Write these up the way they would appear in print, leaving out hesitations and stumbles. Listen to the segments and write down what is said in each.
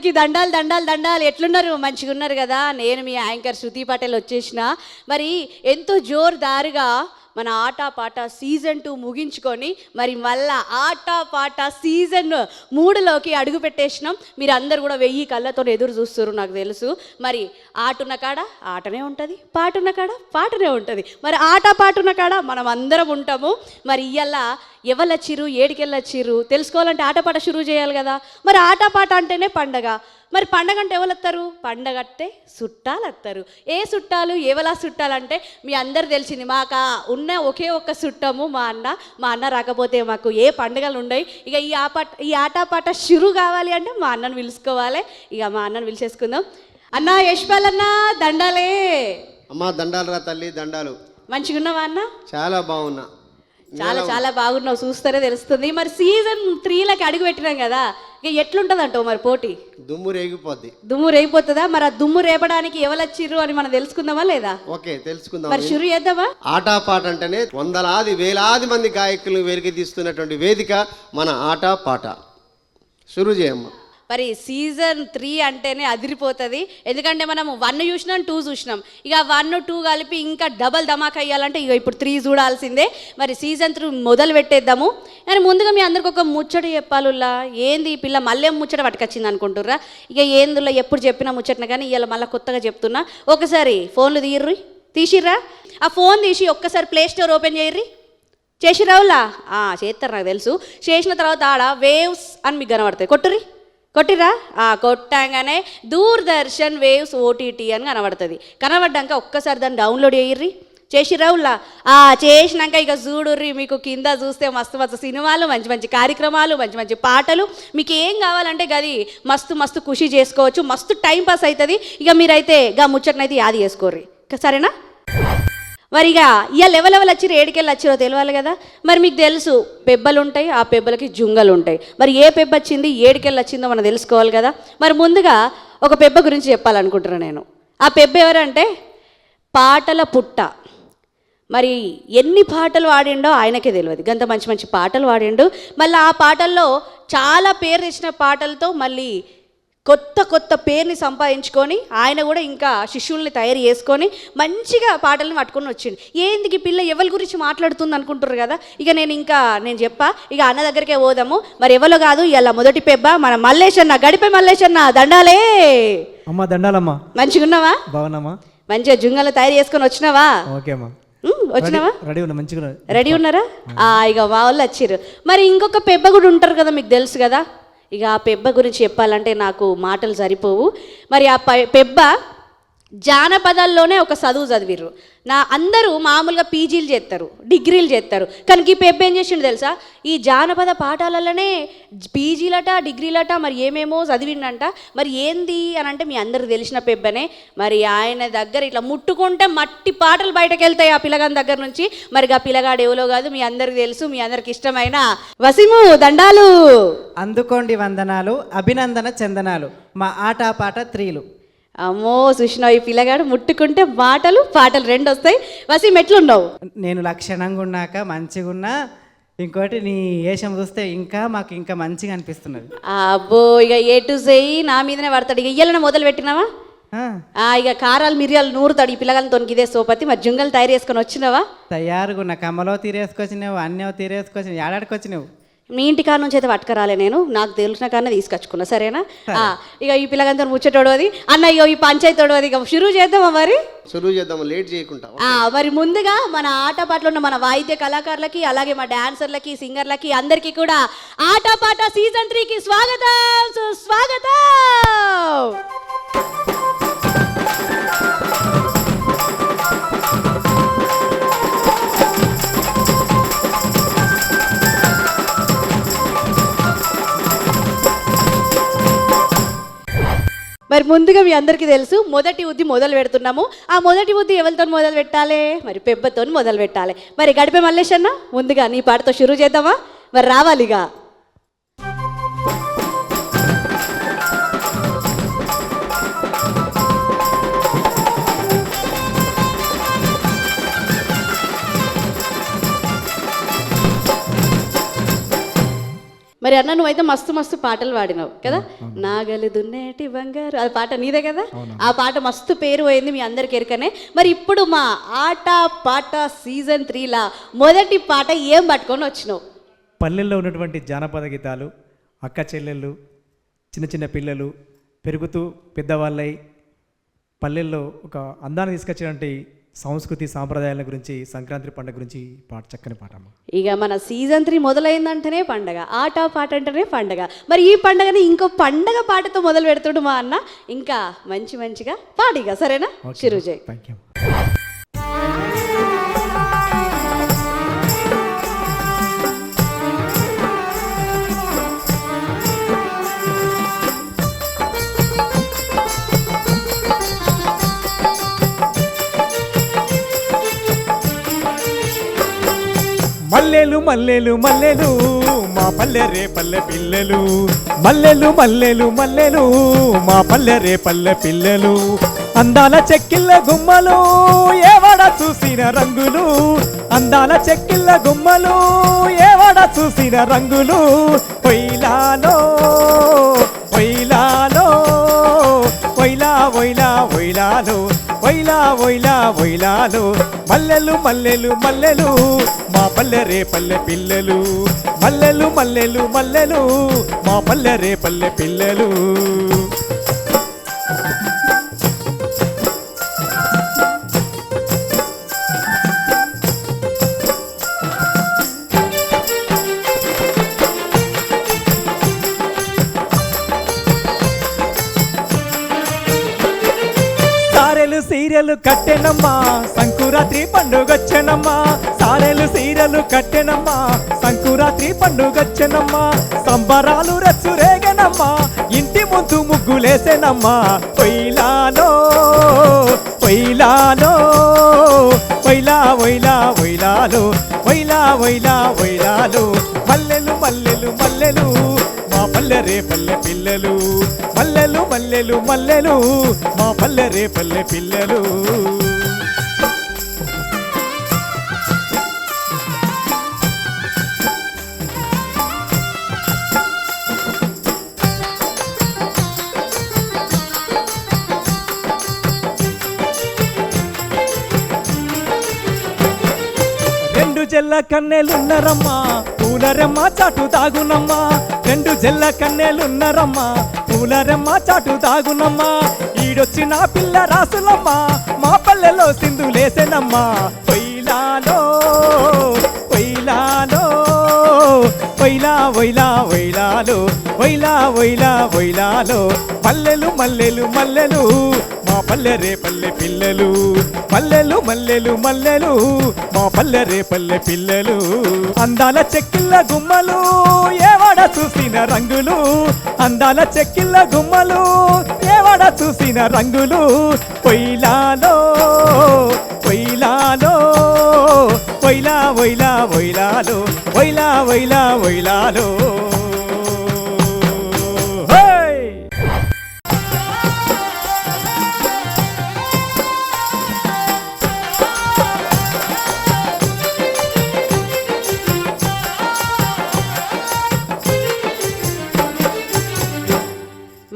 అందరికీ దండాలు దండాలు దండాలు. ఎట్లున్నారు? మంచిగా ఉన్నారు కదా? నేను మీ యాంకర్ శృతి పటేల్ వచ్చేసిన. మరి ఎంతో జోరుదారుగా మన ఆటపాట సీజన్ 2 ముగించుకొని మరి మళ్ళా ఆటపాట సీజన్ 3లోకి అడుగు పెట్టేసినాం. మీరు అందరు కూడా 1000 కళ్ళతో ఎదురు చూస్తారు నాకు తెలుసు. మరి ఆటున్న కాడ ఆటనే ఉంటుంది, పాటున్న కాడ పాటనే ఉంటుంది. మరి ఆట పాటున్న కాడ మనం అందరం ఉంటాము. మరి ఇవాళ ఎవళ్ళొచ్చిర్రు, ఏడికెళ్ళొచ్చిర్రు తెలుసుకోవాలంటే ఆటపాట షురువు చేయాలి కదా. మరి ఆటపాట అంటేనే పండగ. మరి పండగ అంటే ఎవరు వస్తారు? పండగ అంటే చుట్టాలు వస్తారు. ఏ చుట్టాలు, ఎవలా చుట్టాలంటే మీ అందరు తెలిసింది. మాకు ఉన్న ఒకే ఒక్క చుట్టము మా అన్న రాకపోతే మాకు ఏ పండుగలు ఉండవు. ఇక ఈ ఆటపాట షురు కావాలి అంటే మా అన్నను పిలుచుకోవాలి. ఇక మా అన్నను పిలిచేసుకుందాం. అన్న యశ్పాల్ అన్న దండాలే. అమ్మా దండాలు రా తల్లి, దండాలు. మంచిగా ఉన్నావా అన్న? చాలా బాగున్నా. చాలా చాలా బాగున్నావు, చూస్తేనే తెలుస్తుంది. మరి సీజన్ 3లోకి అడుగు పెట్టినాం కదా, ఇక ఎట్లుంటుంది అంటావు మరి పోటీ? దుమ్ము రేగిపోద్ది. దుమ్ము రేగిపోతుందా? మరి ఆ దుమ్ము రేపడానికి ఎవరొచ్చిర్రు అని మనం తెలుసుకుందామా లేదా? ఓకే, తెలుసుకుందాం. మరి షురు చేద్దామా? ఆటపాట అంటేనే వందలాది వేలాది మంది గాయకులు వెలికి తీస్తున్నటువంటి వేదిక మన ఆటపాట. షురు చేయమ్మా. మరి సీజన్ 3 అంటేనే అదిరిపోతుంది. ఎందుకంటే మనం 1 చూసినాం, 2 చూసినాం. ఇక 1, 2 కలిపి ఇంకా డబల్ ధమాకా అయ్యాలంటే ఇక ఇప్పుడు 3 చూడాల్సిందే. మరి సీజన్ 3 మొదలు పెట్టేద్దాము. కానీ ముందుగా మీ అందరికి ఒక ముచ్చట చెప్పాలులా. ఏంది ఈ పిల్ల మళ్ళీ ముచ్చట పట్టుకొచ్చింది అనుకుంటుర్రా? ఇక ఏందులో ఎప్పుడు చెప్పినా ముచ్చటన, కానీ ఇవాళ మళ్ళీ కొత్తగా చెప్తున్నా. ఒకసారి ఫోన్లు తీసిర్రా? ఆ ఫోన్ తీసి ఒక్కసారి ప్లే స్టోర్ ఓపెన్ చేయర్రి. చేసిరావులా? చేస్తారు, నాకు తెలుసు. చేసిన తర్వాత ఆడ వేవ్స్ అని మీకు కనబడతాయి. కొట్టిరా? కొట్టంగానే దూరదర్శన్ వేవ్స్ ఓటీటీ అని కనబడుతుంది. కనబడ్డాక ఒక్కసారి దాన్ని డౌన్లోడ్ చేయర్రి. చేసిరావులా? చేసినాక ఇక చూడుర్రి, మీకు కింద చూస్తే మస్తు మస్తు సినిమాలు, మంచి మంచి కార్యక్రమాలు, మంచి మంచి పాటలు. మీకు ఏం కావాలంటే గది మస్తు మస్తు ఖుషి చేసుకోవచ్చు, మస్తు టైం పాస్ అవుతుంది. ఇక మీరైతే ఇక ముచ్చటనైతే యాది చేసుకోర్రి, సరేనా? మరి ఇక ఇవాళ ఎవరెవరు వచ్చిరో, ఏడికెళ్ళి వచ్చిరో తెలియాలి కదా. మరి మీకు తెలుసు పెబ్బలు ఉంటాయి, ఆ పెబ్బలకి జుంగలు ఉంటాయి. మరి ఏ పెబ్బ వచ్చింది, ఏడికెళ్ళి వచ్చిందో మనం తెలుసుకోవాలి కదా. మరి ముందుగా ఒక పెబ్బ గురించి చెప్పాలనుకుంటున్నాను నేను. ఆ పెబ్బ ఎవరంటే పాటల పుట్ట. మరి ఎన్ని పాటలు పాడిండో ఆయనకే తెలియదు. గంత మంచి మంచి పాటలు పాడిండు. మళ్ళీ ఆ పాటల్లో చాలా పేరు తెచ్చిన పాటలతో మళ్ళీ కొత్త కొత్త పేరుని సంపాదించుకొని ఆయన కూడా ఇంకా శిష్యుల్ని తయారు చేసుకొని మంచిగా పాటలను పట్టుకొని వచ్చిండు. ఏంది పిల్ల ఎవరి గురించి మాట్లాడుతుంది అనుకుంటారు కదా. ఇక నేను చెప్పా, ఇక అన్న దగ్గరికే పోదాము. మరి ఎవరో కాదు, ఇలా మొదటి పెబ్బ మన మల్లేశన్న, గడిపే మల్లేశన్న. దండాలే అమ్మా. దండాలమ్మా. మంచిగా ఉన్నావా? బాగున్నామా? మంచిగా జుంగలు తయారు చేసుకొని వచ్చినావా? ఓకే అమ్మా. వచ్చినావా? రెడీ ఉన్నా, మంచిగా రెడీ ఉన్నారా? ఇక మా వాళ్ళు వచ్చిర్రు. మరి ఇంకొక పెబ్బ కూడా ఉంటారు కదా, మీకు తెలుసు కదా. ఇక ఆ పెబ్బ గురించి చెప్పాలంటే నాకు మాటలు సరిపోవు. మరి ఆ పెబ్బ జానపదాల్లోనే ఒక చదువు చదివిర్రు. అందరూ మామూలుగా పీజీలు చేస్తారు, డిగ్రీలు చేస్తారు. కానీ ఈ పెబ్బ ఏం చేసిండు తెలుసా? ఈ జానపద పాఠాలలోనే పీజీలట, డిగ్రీలట, మరి ఏమేమో చదివిండంట. మరి ఏంది అని అంటే మీ అందరికి తెలిసిన పెబ్బనే. మరి ఆయన దగ్గర ఇట్లా ముట్టుకుంటే మట్టి పాటలు బయటకు వెళ్తాయి ఆ పిల్లగాని దగ్గర నుంచి. మరి ఆ పిల్లగాడు ఎవరో కాదు, మీ అందరికి తెలుసు, మీ అందరికి ఇష్టమైన వసీము. దండాలు అందుకోండి, వందనాలు, అభినందన చందనాలు, మా ఆటపాట 3లు. అమ్మో సుష్ణ, ఈ పిల్లగాడు ముట్టుకుంటే పాటలు 2 వస్తాయి. వసీం ఎట్లున్నావు? నేను లక్షణంగా ఉన్నాక మంచిగా ఉన్నా. ఇంకోటి నీ వేషం చూస్తే మాకు ఇంకా మంచిగా అనిపిస్తున్నది. అబ్బో, ఇక ఏ టు జెయి నా మీదనే పడతాడు. ఇక ఇయ్యాలనే మొదలు పెట్టినావా? ఇక కారాలు మిరియాలు నూరుతాడు ఈ పిల్లగాలతో. ఇదే సోపతి. మరి జుంగలు తయారు చేసుకొని వచ్చినావా? తయారుగా ఉన్న కమ్మలో తీరేసుకొచ్చినావు, అన్నీ తీరేసుకొచ్చినావు, ఏడాడికి వచ్చినావు. మీ ఇంటికాడ నుంచి అయితే పట్టుకరాలే, నేను నాకు తెలిసిన కానీ తీసుకొచ్చుకున్నా, సరేనా? ఇక ఈ పిల్లగంతా ముచ్చటోడు అది అన్న, ఇక ఈ పంచాయతోడు అది. ఇక షురువు చేద్దామా? మరి షురువు చేద్దాం, లేట్ చేయకుండా. మరి ముందుగా మన ఆటపాటలో ఉన్న మన వాయిద్య కళాకారులకి, అలాగే మా డాన్సర్లకి, సింగర్లకి అందరికీ కూడా ఆటపాట సీజన్ 3కి స్వాగతం. మరి ముందుగా మీ అందరికీ తెలుసు, మొదటి ఉద్ది మొదలు పెడుతున్నాము. ఆ మొదటి ఉద్ది ఎవరితో మొదలు పెట్టాలి? మరి పెబ్బతో మొదలు పెట్టాలి. మరి గడిపే మల్లేశన్న, ముందుగా నీ పాటతో షురూ చేద్దామా? మరి రావాలిగా. మరి మరి అన్న నువ్వైతే మస్తు మస్తు పాటలు పాడినావు కదా, నాగలి దున్నేటి బంగారు అది పాట నీదే కదా, ఆ పాట మస్తు పేరు పోయింది మీ అందరికి ఎరుకనే. మరి ఇప్పుడు మా ఆట పాట సీజన్ 3లా మొదటి పాట ఏం పట్టుకొని వచ్చినావు? పల్లెల్లో ఉన్నటువంటి జానపద గీతాలు, అక్క చెల్లెళ్ళు, చిన్న చిన్న పిల్లలు పెరుగుతూ పెద్దవాళ్ళై పల్లెల్లో ఒక అందాన్ని తీసుకొచ్చినటువంటి సంస్కృతి సాంప్రదాయాల గురించి, సంక్రాంతి పండుగ గురించి పాట, చక్కని పాట అమ్మ. ఇక మన సీజన్ 3 మొదలైందంటేనే పండగ, ఆట పాట అంటేనే పండగ. మరి ఈ పండగని ఇంకో పండగ పాటతో మొదలు పెడుతుడు మా అన్న. ఇంకా మంచిగా పాడిగా సరేనా? చిరుజయ్. Thank you. మల్లెలు మల్లెలు మల్లెలు మా పల్లె రే పల్లె పిల్లలు, మల్లెలు మల్లెలు మల్లెలు మా పల్లె రే పల్లె పిల్లలు, అందాల చెక్కిళ్ళ గుమ్మలు ఏవాడ చూసిన రంగులు, అందాల చెక్కిళ్ళ గుమ్మలు ఏవాడ చూసిన రంగులు, పొయ్యిలాలో పొయ్యిలాలో పొయ్యిలా పొయ్యిలా పొయ్యిలాలో పొయ్యిలా పొయ్యిలా పొయ్యిలాలో, మల్లెలు మల్లెలు మల్లెలు మా పల్లె రే పల్లె పిల్లలు, మల్లెలు మల్లెలు మల్లెలు మా పల్లె రే పల్లె పిల్లలు. సారెలు సీరియలు కట్టెనమ్మా సంకురాత్రి పండుగొచ్చెనమ్మా, సారెలు సీరియలు కట్టెనమ్మా సంకురాత్రి పండుగొచ్చెనమ్మా, సంబరాలు రచ్చురేగనమ్మా ఇంటి ముందు ముగ్గులేసెనమ్మా, పొయ్యిలాలో పొయ్యిలాలో పొయ్యిలా పొయ్యిలా పొయ్యిలాలో పొయ్యిలా పొయ్యిలా పొయ్యిలాలో, మల్లెలు మల్లెలు మల్లెలు మా పల్లె రే పల్లె పిల్లలు, మల్లెలు మల్లెలు మల్లెలు మా పల్లె రే పల్లె పిల్లలు. రెండు జల్ల కన్నెలున్నరమ్మా పూలరెమ్మ చాటు తాగునమ్మా, రెండు జల్ల కన్నెలున్నరమ్మా పూలరెమ్మ చాటు తాగునమ్మా, ఈడొచ్చిన పిల్ల రాసులమ్మా మా పల్లెలో సింధులేసెనమ్మా, పొయ్యిలాలో పొయ్యిలాలో పొయ్యిలా పొయ్యిలా పొయ్యిలాలో పొయ్యిలా పొయ్యిలా పొయ్యిలాలో, మల్లెలు మల్లెలు మల్లెలు మా పల్లె రే పల్లె పిల్లలు, మల్లెలు మల్లెలు మల్లెలు మా పల్లె రే పల్లె పిల్లలు, అందాల చెక్కిళ్ళ గుమ్మలు ఏవాడ చూసిన రంగులు, అందాల చెక్కిళ్ళ గుమ్మలు ఏవాడ చూసిన రంగులు, పొయ్యిలాలో పొయ్యిలాలో పొయ్యిలా పొయ్యిలా పొయ్యిలాలో పొయ్యిలా పొయ్యిలా పొయ్యిలాలో.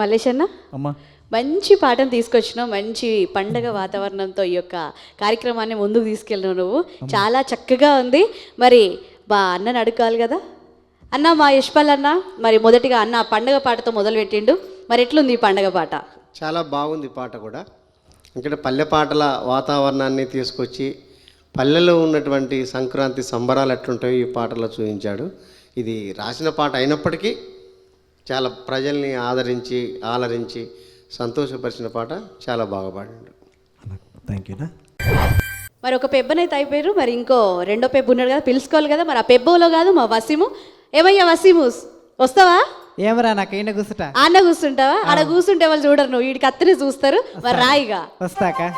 మల్లేష్ అన్న అమ్మా మంచి పాటను తీసుకొచ్చినావు, మంచి పండగ వాతావరణంతో ఈ యొక్క కార్యక్రమాన్ని ముందుకు తీసుకెళ్ళినావు నువ్వు, చాలా చక్కగా ఉంది. మరి మా అన్నని అడగాలి కదా అన్న, మా యశ్పాల్ అన్న మరి మొదటిగా అన్న పండగ పాటతో మొదలుపెట్టిండు, మరి ఎట్లుంది ఈ పండగ పాట? చాలా బాగుంది పాట కూడా. ఇక్కడ పల్లె పాటల వాతావరణాన్ని తీసుకొచ్చి పల్లెలో ఉన్నటువంటి సంక్రాంతి సంబరాలు ఎట్లుంటాయో ఈ పాటలో చూపించాడు. ఇది రాసిన పాట అయినప్పటికీ చాలా ప్రజల్ని ఆదరించి ఆలరించి సంతోషపరిచిన పాట, చాలా బాగా పాడాడు. థ్యాంక్ యూనా. మరి ఒక పెబ్బనైతే అయిపోయారు, మరి ఇంకో రెండో పెబ్బు ఉన్నాడు కదా, పిలుచుకోవాలి కదా. మరి ఆ పెబ్బులో కాదు మా వసీము, ఏమయ్యా వసీము వస్తావా? ఏమరా నాకు ఈయన కూర్చుంటా, అన్న కూర్చుంటావా? ఆడ కూర్చుంటే వాళ్ళు చూడరు, నువ్వు వీడికి అత్తనే చూస్తారు. మరి రాయిగా వస్తాక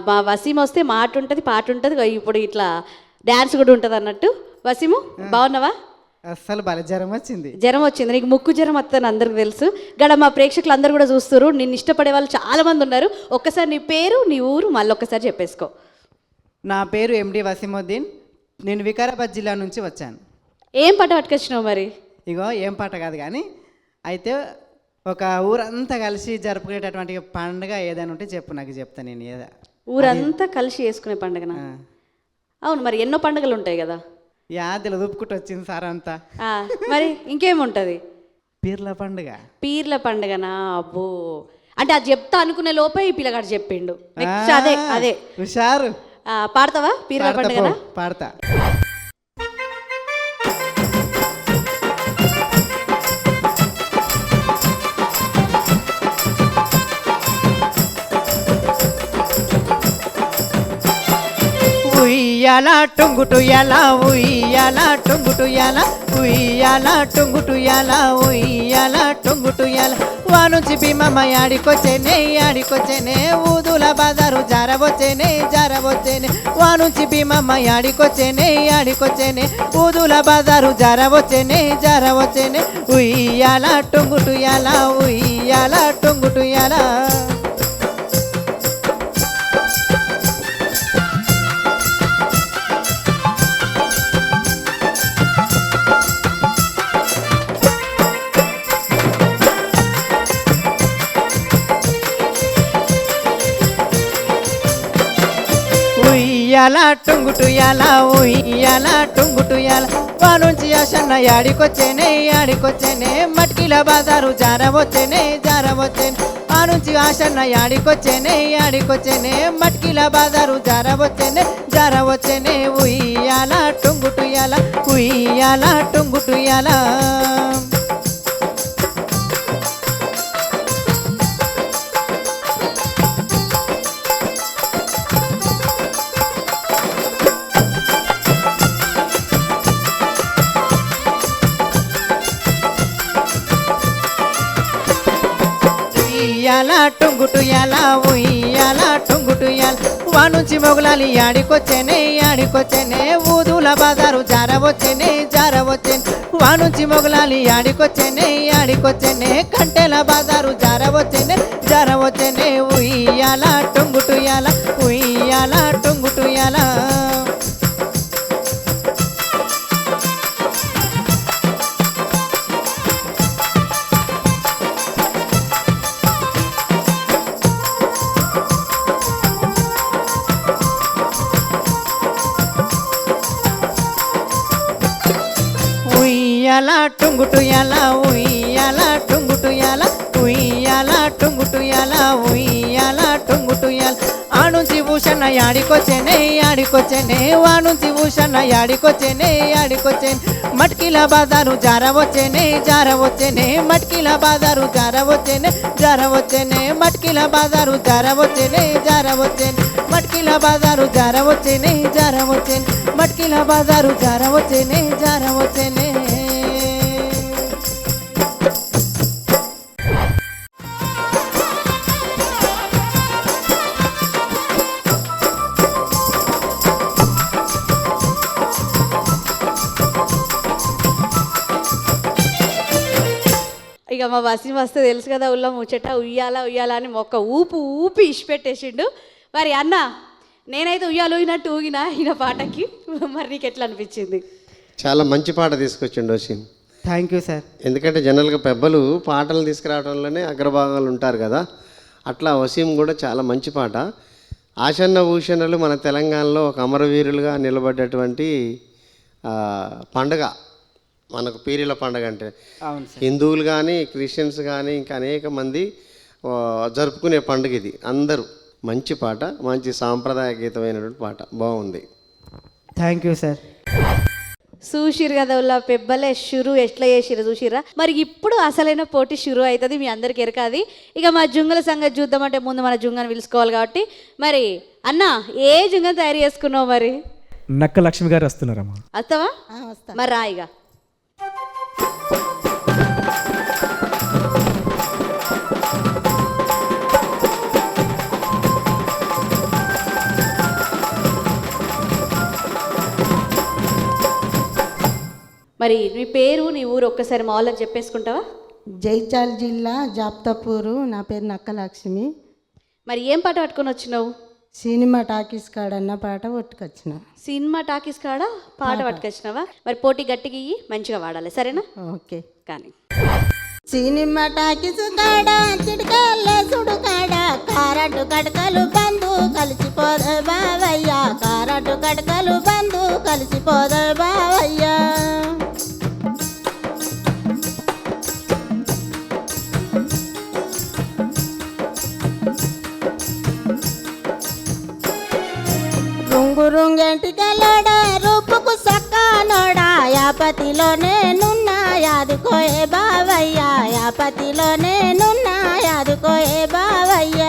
మా వసీం వస్తే మాట ఉంటుంది, పాట ఉంటుంది, ఇప్పుడు ఇట్లా డ్యాన్స్ కూడా ఉంటుంది అన్నట్టు. వసీము బాగున్నావా? అస్సలు బల జ్వరం వచ్చింది. జ్వరం వచ్చింది. నీకు ముక్కు జ్వరం వస్తుందని అందరికి తెలుసు. గడ మా ప్రేక్షకులు అందరూ కూడా చూస్తారు, నిన్ను ఇష్టపడే వాళ్ళు చాలా మంది ఉన్నారు. ఒక్కసారి నీ పేరు, నీ ఊరు మళ్ళీ ఒక్కసారి చెప్పేసుకో. నా పేరు ఎండి వసీముద్దీన్. నేను వికారాబాద్ జిల్లా నుంచి వచ్చాను. ఏం పాట పట్టుకొచ్చినావు మరి? ఇగో ఏం పాట కాదు కానీ, అయితే ఒక ఊరంతా కలిసి జరుపుకునేటటువంటి పండుగ ఏదైనా ఉంటే చెప్పు, నాకు చెప్తా నేను. ఏదా ఊరంతా కలిసి చేసుకునే పండుగనా? అవును, మరి ఎన్నో పండుగలు ఉంటాయి కదా. యాదలు దుప్పుకుంటూ వచ్చింది సార్ అంతా. మరి ఇంకేముంటుంది? పీర్ల పండుగ. పీర్ల పండుగనా? అబ్బో, అంటే అది చెప్తా అనుకునే లోపే ఈ పిల్లగాడు చెప్పిండు. నెక్స్ట్ అదే అదే హుషారు. పాడతావా పీర్ల పండుగనా? పాడతా. ఉయ్యాల టొంగుటు ఎలా, ఉయ్యాల టొంగుటు ఎలా, ఉయ్యాల టొంగుటు ఎలా, ఉయ్యాల టొంగుటు ఎలా. వానుంచి భీమమ్మ యాడికొచ్చేనే, యాడికొచ్చేనే, ఊదుల బజారు జారవచ్చేనే, జారవచ్చేనే. వానుంచి భీమమ్మ యాడికొచ్చేనే, యాడికొచ్చేనే, ఊదుల బజారు జారవచ్చేనే, జారవచ్చేనే. ఉయ్యాల టొంగుటు ఎలా, ఉయ్యాల టొంగుటు ఎలా. ఉయ్యాల టొంగుటు ఎలా, ఉయ్యాల టొంగుటు ఎలా. వానుంచి ఆశన్న యాడికొచ్చేనే, యాడికొచ్చేనే, మట్కిల బజారు జారవచ్చేనే, జారవచ్చేనే. వానుంచి ఆశన్న యాడికొచ్చేనే, యాడికొచ్చేనే, మట్కిల బజారు జారవచ్చేనే, జారవచ్చేనే. ఉయ్యాల టొంగుటు ఎలా, ఉయ్యాల టొంగుటు ఎలా. ఉయ్యాల టొంగుటు ఎలా, ఉయ్యాల టొంగుటు ఎలా. వానుంచి మొగలాలి యాడికొచ్చేనే, యాడికొచ్చేనే, ఊదుల బజారు జారవచ్చేనే, జారవచ్చేనే. వానుంచి మొగలాలి యాడికొచ్చేనే, యాడికొచ్చేనే, కంటెల బజారు జారవచ్చేనే, జారవచ్చేనే. ఉయ్యాల టొంగుటు ఎలా, ఉయ్యాల టొంగుటు ఎలా. ఉయ్యాల టొంగుటు ఎలా, ఉయ్యాల టొంగుటు ఎలా, ఉయ్యాల టొంగుటు ఎలా, ఉయ్యాల టొంగుటు ఎలా. ఆనుంచి భూషణ యాడికొచ్చేనే, యాడికొచ్చేనే, వానుంచి భూషణ యాడికొచ్చేనే, యాడికొచ్చేనే, మట్కిల బజారు జారవచ్చేనే, జారవచ్చేనే, మట్కిల బజారు జారవచ్చేనే, జారవచ్చేనే, మట్కిల బజారు జారవచ్చేనే, జారవచ్చేనే, మట్కిల బజారు జారవచ్చేనే, జారవచ్చేనే, మట్కిల బజారు జారవచ్చేనే, జారవచ్చేనే. ఇక మా వసీం వస్తే తెలుసు కదా, ఉల్ల ముచ్చట ఉయ్యాల ఉయ్యాల అని మొక్క ఊపు ఊపి ఇచ్చిపెట్టేసిండు. మరి అన్న, నేనైతే ఉయ్యాలు ఊగినట్టు ఊగినా ఈయన పాటకి. మరి నీకు ఎట్లా అనిపించింది? చాలా మంచి పాట తీసుకొచ్చిండు వసీం. Thank you sir. ఎందుకంటే జనరల్గా పెద్దలు పాటలు తీసుకురావడంలోనే అగ్రభాగాలు ఉంటారు కదా, అట్లా వసీం కూడా చాలా మంచి పాట. ఆశన్న భూషణలు మన తెలంగాణలో ఒక అమరవీరులుగా నిలబడ్డటువంటి పండగ మనకు పీరీల పండగ అంటే. అవును సార్. హిందువులు కానీ క్రిస్టియన్స్ కానీ ఇంకా అనేక మంది జరుపుకునే పండుగ ఇది. అందరూ మంచి పాట, మంచి సాంప్రదాయ గీతమైనటువంటి పాట, బాగుంది. Thank you sir. చూసిరు కదా ఉల్ల పెబ్బలే షురు ఎట్లా చేసిరు చూసిరా. మరి ఇప్పుడు అసలైన పోటీ షురు అవుతుంది, మీ అందరికి ఎరకాది. ఇక మా జుంగల సంగతి చూద్దామంటే ముందు మన జుంగని పిలుచుకోవాలి కాబట్టి, మరి అన్న ఏ జుంగని తయారు చేసుకున్నావు? మరి నక్క లక్ష్మి గారు వస్తున్నారమ్మా. వస్తావా? మరి రాయిగా. మరి నీ పేరు నీ ఊరు ఒక్కసారి మా వాళ్ళకి చెప్పేసుకుంటావా? జైచాల్ జిల్లా జాప్తాపూరు. నా పేరు నక్కలక్ష్మి. మరి ఏం పాట పట్టుకొని వచ్చినావు? సినిమా టాకీస్ కాడన్న పాట పట్టుకొచ్చిన. సినిమా టాకీస్ కాడ పాట పట్టుకొచ్చినావా? మరి పోటీ గట్టిగా ఇయ్యి, మంచిగా వాడాలి, సరేనా? ఓకే. కానీ సినిమా టాకీస్ కాడ చిటికల్లే సుడు కాడ కారటు కడకలు బంధు కలిసిపోదే బావయ్య, కారటు కడకలు బంధు కలిసిపోదే బావయ్య. రుంగెంటికలోడ రూపుకు సక్కానోడా యాపతిలో నేనున్నా యాదుకోయే బావయ్య, యాపతిలో నేనున్నా యాదుకోయే బావయ్య.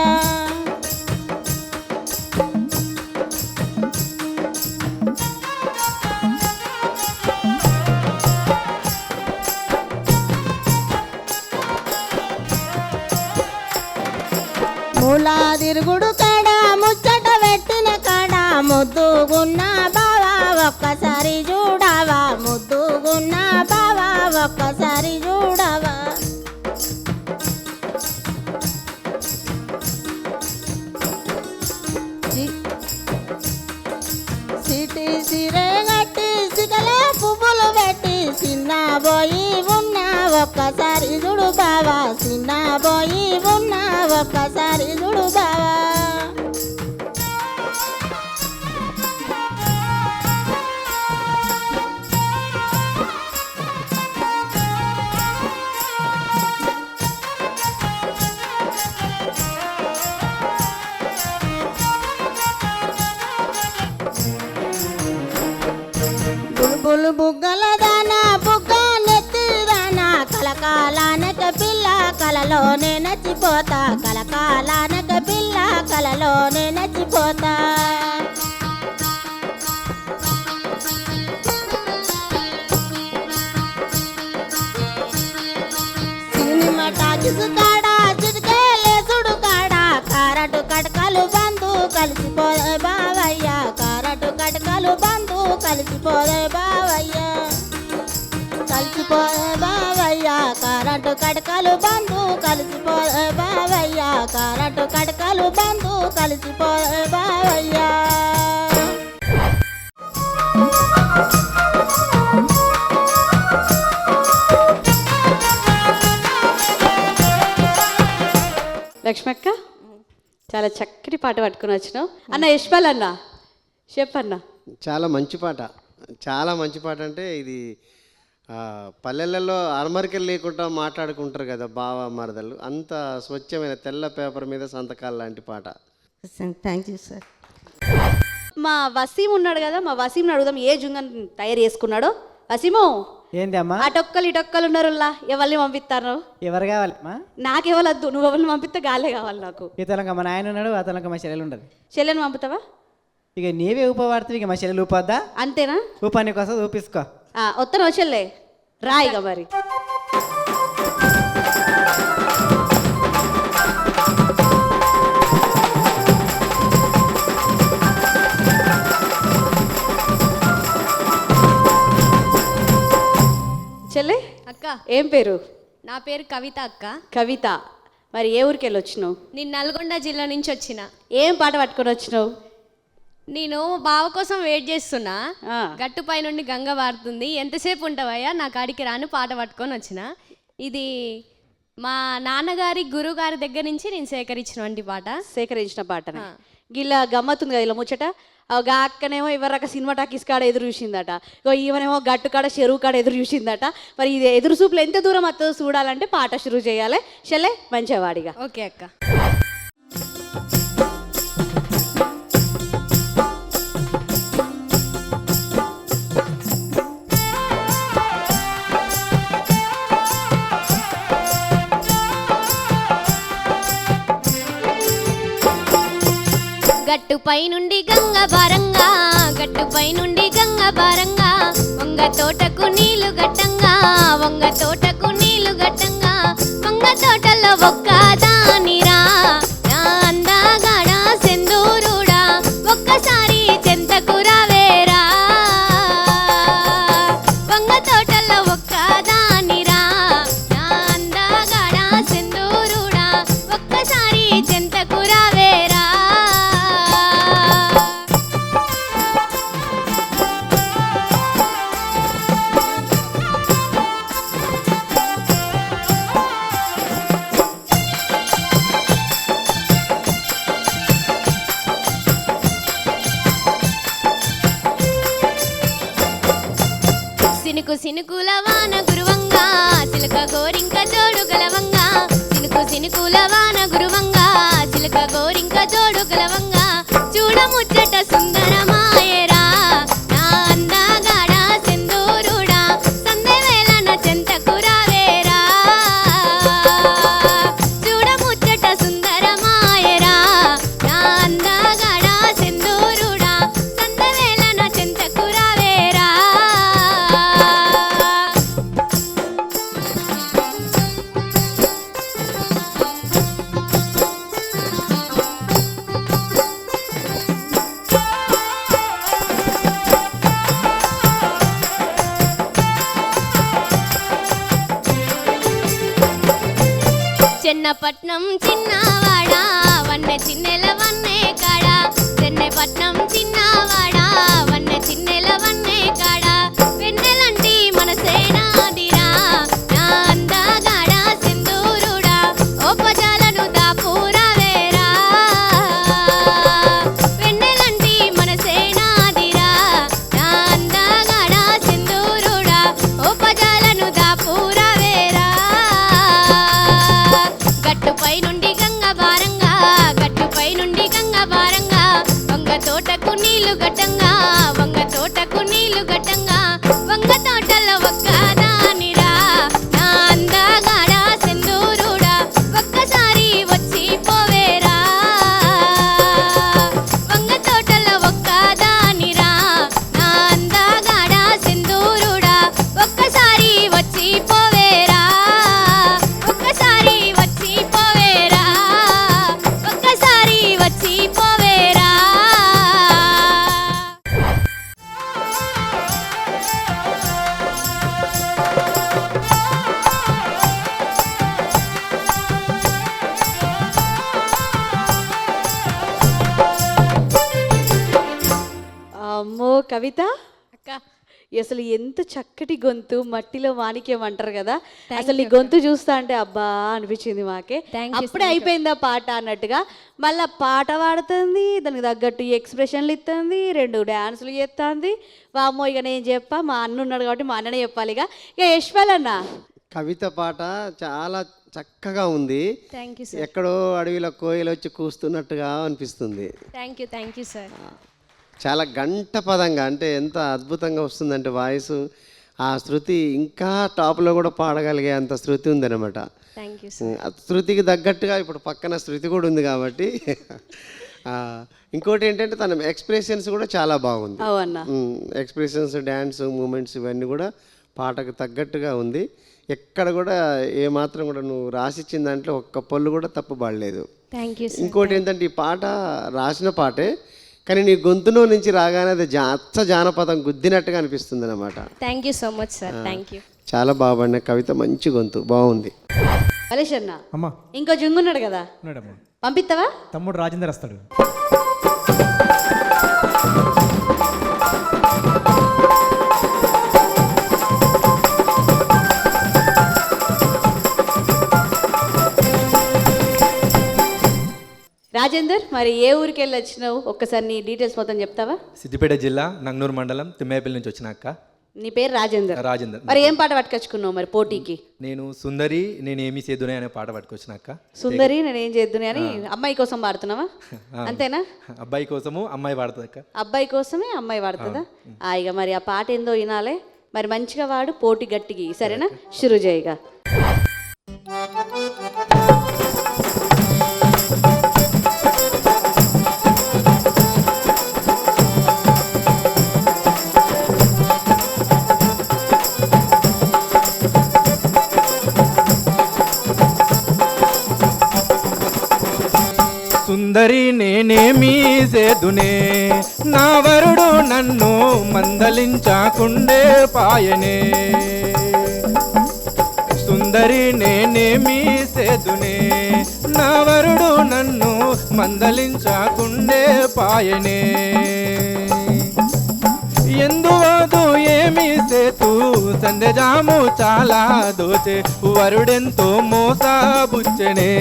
మూలా తిరుగుడు కాడ ముచ్చట పెట్టిన కాడ ముద్దుగున్న బావా ఒక్కసారి చూడవా, ముద్దుగున్న బావా ఒక్కసారి చూడవా. సిటీ సిరే గట్టి సిగలే పువ్వులు పెట్టి చిన్న పోయి ఉన్నా ఒక్కసారి చూడు బావా, చిన్న పోయి ఉన్నా ఒక్కసారి చూడు బావా. బుల్బుల్ బుగ్గల దానా బుగ్గ నెత్తి దానా కలకాలానక పిల్ల కలలోనే నచ్చిపోతా, కలకాలానక పిల్ల కలలోనే నచ్చిపోతా. సినిమా టాకీస్ కాడ చిటికేలేసుడు కాడ కారటు కటకలు బంధు కలిసిపోయే బావయ్య, కారటు కటకలు బంధు కలిసిపోయే బావయ్య, కలిసిపోయే బావయ్య, కారటు కటకలు బంధు కలిసిపోయే బావయ్య, కారటు కటకలు బంధు కలిసిపోయే బావయ్య. లక్ష్మక్క చాలా చక్కటి పాట పట్టుకుని వచ్చినావు. అన్న యశ్పాల్ అన్న చెప్పన్న. చాలా మంచి పాట, చాలా మంచి పాట. అంటే ఇది పల్లెలలో అరమరికలు లేకుండా మాట్లాడుకుంటారు కదా బావ మరదలు, అంత స్వచ్ఛమైన తెల్ల పేపర్ మీద సంతకాలు లాంటి పాట. Thank you sir. మా వసీం ఉన్నాడు కదా, మా వసీంని అడుగుదాం ఏ జుంగన్ తయారు చేసుకున్నాడో. వసీము, ఏంది అమ్మా? అటొక్కలు ఇటొక్కలు ఉన్నారు, ఎవరిని పంపిస్తారు? ఎవరు కావాలమ్మా? నాకు ఎవరద్దు, నువ్వు ఎవరిని పంపిస్తే గాలే కావాలి నాకు. ఈ తలంక మా నాయన ఉన్నాడు, ఆ తలంక మా చెల్లెలు ఉండదు. చెల్లెని పంపుతావా? ఇక నీవే ఊపవాడుతుంది, ఇక మా చెల్లెలు ఊపొద్దా? అంతేనా? ఊపానికి వస్తుంది, ఊపిసుకో. వస్తాను చెల్లె, రాయిగా మరి. చెల్లె అక్క, ఏం పేరు? నా పేరు కవిత అక్క. కవిత. మరి ఏ ఊరికి వెళ్ళి వచ్చినావు? నేను నల్గొండ జిల్లా నుంచి వచ్చిన. ఏం పాట పట్టుకొని వచ్చినావు? నేను బావ కోసం వెయిట్ చేస్తున్నా. ఆ. గట్టుపై నుండి గంగ వారుతుంది, ఎంతసేపు ఉంటావయ్యా నా కాడికి రాను పాట పట్టుకొని వచ్చిన. ఇది మా నాన్నగారి గురుగారి దగ్గర నుంచి నేను సేకరించినటువంటి పాట. సేకరించిన పాటనే. గిలా గమ్మత్తుంది కదా ఇలా ముచ్చట. గా అక్కనేమో ఎవరక సినిమా టాకీస్ కాడ ఎదురు చూసిందట, ఈవనేమో గట్టు కాడ చెరువు కాడ ఎదురు చూసిందట. మరి ఇది ఎదురు చూపులు ఎంత దూరం వస్తుందో చూడాలంటే పాట షురూ చేయాలి. చెల్లె మంచిగా వాడిగా. ఓకే అక్క. గట్టుపై నుండి గంగ భారంగా, గట్టుపై నుండి గంగ భారంగా, వంగ తోటకు నీళ్లు గట్టంగా, వంగ తోటకు నీళ్లు గట్టంగా, వంగ తోటలో ఒక్క దానిరా నా అందగాడ సెందూరుడా, ఒక్కసారి చెంతకు రావేరా, వంగ తోటలో చెన్నపట్నం చిన్నవాడా వన్నె చిన్నెల వన్నే కాడా చెన్నపట్నం చిన్నవాడా వన్నె చిన్నెల వన్నే కాడా వెన్నెలంటి మనసేనాదిరా నా అందగాడా సింధూరుడా ఓపజాలను దాపురా వేరా వెన్నెలంటి మనసేనాదిరా నా అందగాడా సింధూరుడా ఓపజాలను దాపురా వేరా గట్టుపై నుండి గంగ భారంగా గట్టుపై నుండి గంగ భారంగా వంగ తోటకు నీళ్లు గట్టంగా వంగ తోటకు నీళ్లు గట్టంగా వంగ తోటల ఒక్కదానిరా నా అందగాడా సింధూరుడా ఒక్కసారి వచ్చి పోవేరా వంగ తోటల ఒక్కదానిరా నా అందగాడా సింధూరుడా ఒక్కసారి వచ్చి పోవేరా ఒక్కసారి వచ్చి పోవేరా ఒక్కసారి వచ్చి పోవేరా అమ్మో కవిత అక్క అసలు ఎంత చక్కటి గొంతు, మట్టిలో మాణిక్యం అంటారు కదా. అసలు ఈ గొంతు చూస్తా అంటే అబ్బా అనిపించింది మాకే. అప్పుడే అయిపోయిందా పాట అన్నట్టుగా. మళ్ళీ పాట పాడుతుంది, దానికి తగ్గట్టు ఎక్స్ప్రెషన్లు ఇస్తుంది, 2 డ్యాన్సులు చేస్తుంది. వామ్మో ఇక నేను చెప్పా, మా అన్న ఉన్నాడు కాబట్టి మా అన్ననే చెప్పాలి. ఇక యశ్వల్ అన్న కవిత పాట చాలా చక్కగా ఉంది. థ్యాంక్ యూ ఎక్కడో అడవిలో కోయిలు వచ్చి కూస్తున్నట్టుగా అనిపిస్తుంది. Thank you sir. చాలా గంట పదంగా, అంటే ఎంత అద్భుతంగా వస్తుందంటే వాయిస్, ఆ శృతి ఇంకా టాప్లో కూడా పాడగలిగే అంత శృతి ఉందన్నమాట. థ్యాంక్ యూ శృతికి తగ్గట్టుగా ఇప్పుడు పక్కన శృతి కూడా ఉంది కాబట్టి ఇంకోటి ఏంటంటే తన ఎక్స్ప్రెషన్స్ కూడా చాలా బాగుంది. అవునా, ఎక్స్ప్రెషన్స్, డ్యాన్స్ మూమెంట్స్ ఇవన్నీ కూడా పాటకు తగ్గట్టుగా ఉంది. ఎక్కడ కూడా ఏమాత్రం కూడా నువ్వు రాసిచ్చిన దాంట్లో ఒక్క పళ్ళు కూడా తప్పు పడలేదు. థ్యాంక్ యూ ఇంకోటి ఏంటంటే ఈ పాట రాసిన పాటే, కానీ నీ గొంతులో నుంచి రాగానే అది జానపదం గుద్దినట్టుగా అనిపిస్తుంది అనమాట. Thank you so much sir. Thank you. చాలా బాగుపడిన కవిత, మంచి గొంతు, బాగుంది. మలేష్ అన్న అమ్మా ఇంకో జుంగున్నాడు కదా, ఉన్నాడమ్మా, పంపిస్తావా? తమ్ముడు రాజేందర్ వస్తాడు. రాజేందర్, మరి ఏ ఊరికి వెళ్ళి వచ్చినావు? ఒక్కసారి నీ డీటెయిల్స్ మొత్తం చెప్తావా? సిద్దిపేట జిల్లా నంగనూరు మండలం తిమ్మేపల్లి నుంచి వచ్చిన అక్క. నీ పేరు రాజేందర్. రాజేందర్. మరి ఏం పాట పట్టుకొచ్చుకున్నావు మరి పోటీకి? నేను సుందరి నేనేమి సేదునే అనే పాట పట్టుకొచ్చిన అక్క. సుందరి నేనేం చేద్దునే అని అమ్మాయి కోసం పాడుతున్నావా? అంతేనా? అబ్బాయి కోసము అమ్మాయి పాడుతుంది అక్క. అబ్బాయి కోసమే అమ్మాయి పాడుతుందా? ఇక మరి ఆ పాట ఏందో వినాలే. మరి మంచిగా వాడు, పోటీ గట్టికి, సరేనా? షురు చేయగా. సుందరి నేనేమి సేదునే నా వరుడు నన్ను మందలించకుండే పాయనే. సుందరి నేనేమి సేదునే నా వరుడు నన్ను మందలించకుండే పాయనే. ఎందువదు ఏమి సేతు సందెజాము చాలా దోచే వరుడెంతో మోసబుచ్చనే.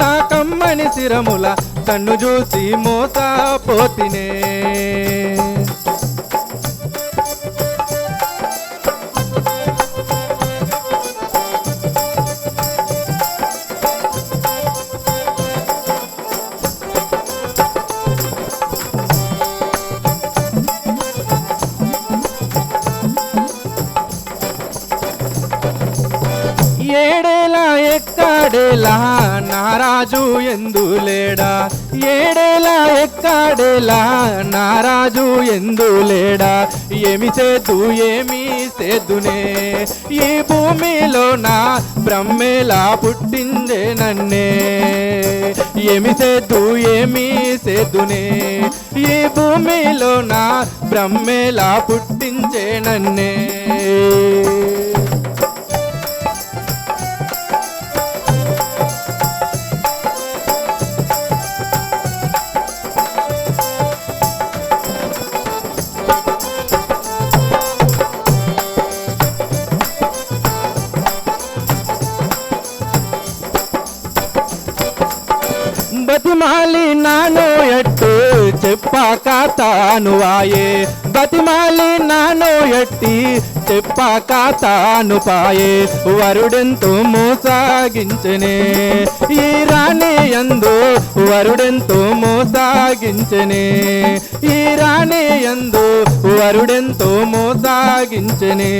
నా కమ్మని శిరముల తన్ను చూసి మోసపోతినే. ఏడేలా ఎక్కడేలా నారాజు ఎందులేడా. ఏడేలా ఎక్కడేలా నారాజు ఎందులేడా. ఏమి సేతు ఏమి సేదునే ఈ భూమిలో నా బ్రహ్మేలా పుట్టిందే నన్నే. ఏమి సేతు ఏమి సేదునే ఈ భూమిలో నా బ్రహ్మేలా పుట్టించే నన్నే. నాను ఎట్టు చెప్పాక తాను వాయే బతిమాలి నాను ఎట్టి చెప్పాక తాను పాయే వరుడెంతో మోసాగించనే ఈ రాణి యందు వరుడెంతో మోసాగించనే ఈ రాణి యందు వరుడెంతో మోసాగించనే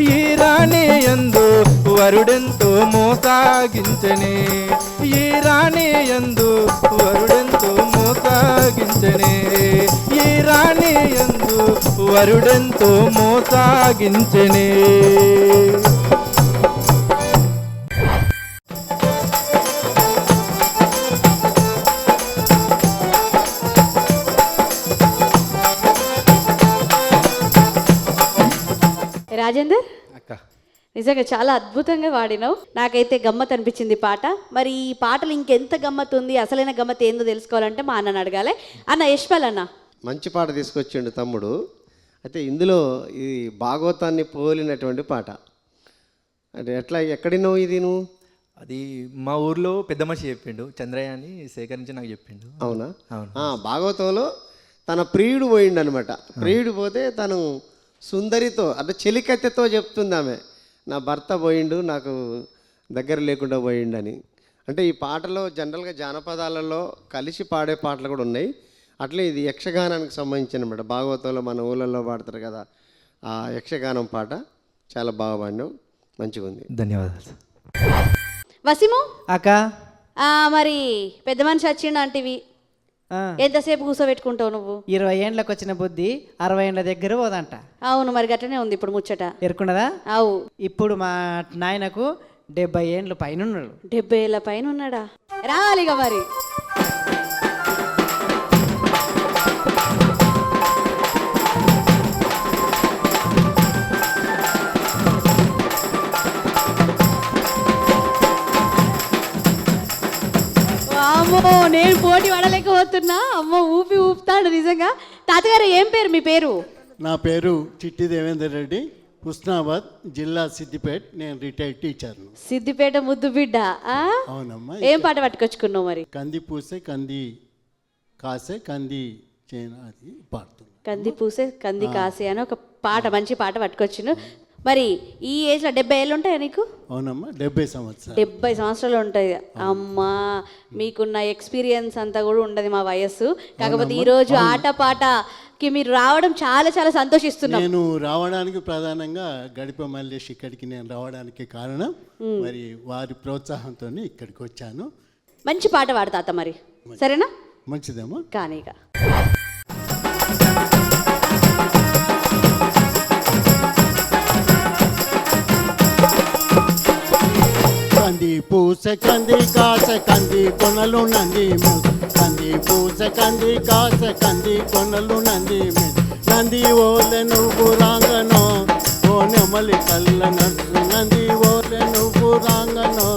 ఈ రాణి యందు వరుడెంతో మోసాగించనే ఈ రాణి యందు వరుడెంతో మోసాగించనే ఈ రాణి యందు వరుడెంతో మోసాగించనే. రాజేందర్ అక్క నిజంగా చాలా అద్భుతంగా వాడినావు. నాకైతే గమ్మత్ అనిపించింది పాట. మరి ఈ పాటలు ఇంకెంత గమ్మత్ ఉంది, అసలైన గమ్మత్ ఏందో తెలుసుకోవాలంటే మా అన్నని అడగాలి. అన్న యశ్పాల్ అన్న, మంచి పాట తీసుకొచ్చిండు తమ్ముడు. అయితే ఇందులో ఈ భాగవతాన్ని పోలినటువంటి పాట అంటే ఎట్లా ఎక్కడినో ఇది నువ్వు అది మా ఊర్లో పెద్ద మనిషి చెప్పిండు, చంద్రయ్య అని సేకరించి నాకు చెప్పిండు. అవునా? అవును. భాగవతంలో తన ప్రియుడు పోయిండు అనమాట. ప్రియుడు పోతే తను సుందరితో అంటే చెలికత్తెతో చెప్తుంది ఆమె, నా భర్త పోయిండు, నాకు దగ్గర లేకుండా పోయిండని. అంటే ఈ పాటలో జనరల్గా జానపదాలలో కలిసి పాడే పాటలు కూడా ఉన్నాయి. అట్లే ఇది యక్షగానానికి సంబంధించిన అనమాట. భాగవతంలో మన ఊళ్ళల్లో పాడతారు కదా, ఆ యక్షగానం పాట చాలా బాగా పాడినావు, మంచిగా ఉంది. ధన్యవాదాలు. వసీము అక్క మరి పెద్ద మనిషి వచ్చిండు అంటివి, ఎంతసేపు కూర్చోబెట్టుకుంటావు నువ్వు? 20 ఏండ్లకు వచ్చిన బుద్ధి 60 ఏండ్ల దగ్గర పోదంట. అవును, మరి గట్టనే ఉంది ఇప్పుడు ముచ్చట. ఎరుకున్నదా? అవు, ఇప్పుడు మా నాయనకు 70 ఏండ్లు పైన ఉన్నాడు. 70 ఏళ్ళ పైన ఉన్నాడా? రావాలిగా మరి. అమ్మో, నేను పోటీ పడలేకపోతున్నా. అమ్మో, ఊపుతాడు నిజంగా. తాతగారు ఏం పేరు మీ పేరు? నా పేరు చిట్టి దేవేందర్ రెడ్డి, హుస్నాబాద్ జిల్లా సిద్దిపేట. నేను రిటైర్డ్ టీచర్ను. సిద్దిపేట ముద్దు బిడ్డ. అవునమ్మా. ఏం పాట పట్టుకొచ్చుకున్నావు మరి? కంది పూసే కంది కాసే కంది చేను అది పాడుతున్నా. కంది పూసే కంది కాసే అని ఒక పాట, మంచి పాట పట్టుకొచ్చును. మరి ఈ ఏజ్లో 70 ఏళ్ళు ఉంటాయా నీకు? అవునమ్మా, 70 సంవత్సరాలు. 70 సంవత్సరాలు ఉంటాయి. అమ్మా, మీకున్న ఎక్స్పీరియన్స్ అంతా కూడా ఉండదు మా వయస్సు. కాకపోతే ఈరోజు ఆట పాటకి మీరు రావడం చాలా చాలా సంతోషిస్తున్నాం. నేను రావడానికి ప్రధానంగా గడిప మల్లేష్ ఇక్కడికి నేను రావడానికి కారణం మరి వారి ప్రోత్సాహంతో ఇక్కడికి వచ్చాను. మంచి పాట పాడతా మరి, సరేనా? మంచిదేమో కానీ ఇక కంది పూసే కంది కాసే కంది కొనలు నంది కంది పూసే కంది కాసే కంది కొనలు నంది నంది ఓలె నువ్వు రాంగనో ఓ నెమలి కళ్ళ నర్సు నంది ఓలె నువ్వు రాంగనో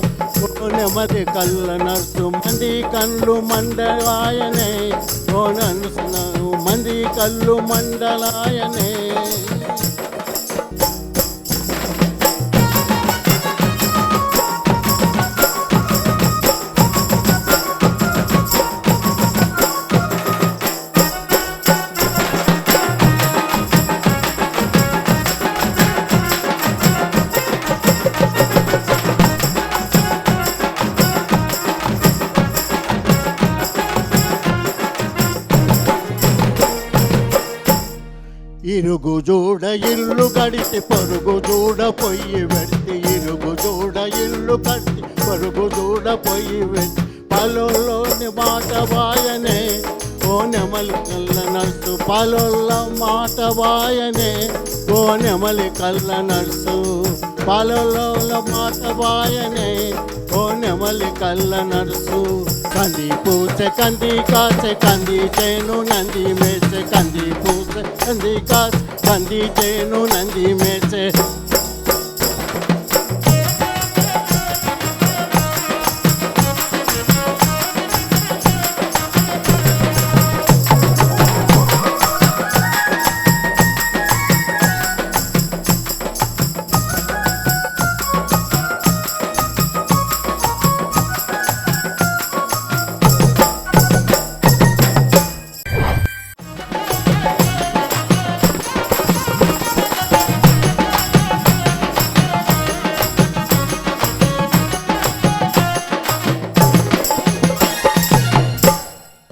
ఓ నెమలి కళ్ళ నర్సు మంది కళ్ళు మండలాయనే ఓ నర్సు మంది కళ్ళు మండలాయనే. ఇరుగు జోడ ఇల్లు కడితే పరుగు జోడ పొయ్యి పెడితే ఇరుగు జోడ ఇల్లు కడితే పరుగు జోడ పొయ్యి పెడితే పొలంలోని మాట వాయనే ఓ నెమలి కళ్ళ నర్సు పొలంలో మాట వాయనే ఓ నెమలి కళ్ళ నర్సు పొలంలో మాట వాయనే ఓ నెమలి కళ్ళ నర్సు కంది పూసే కంది కాసే కంది చేను నంది మేసే కంది పూసే కంది కాసే కంది చేను నంది మేసే.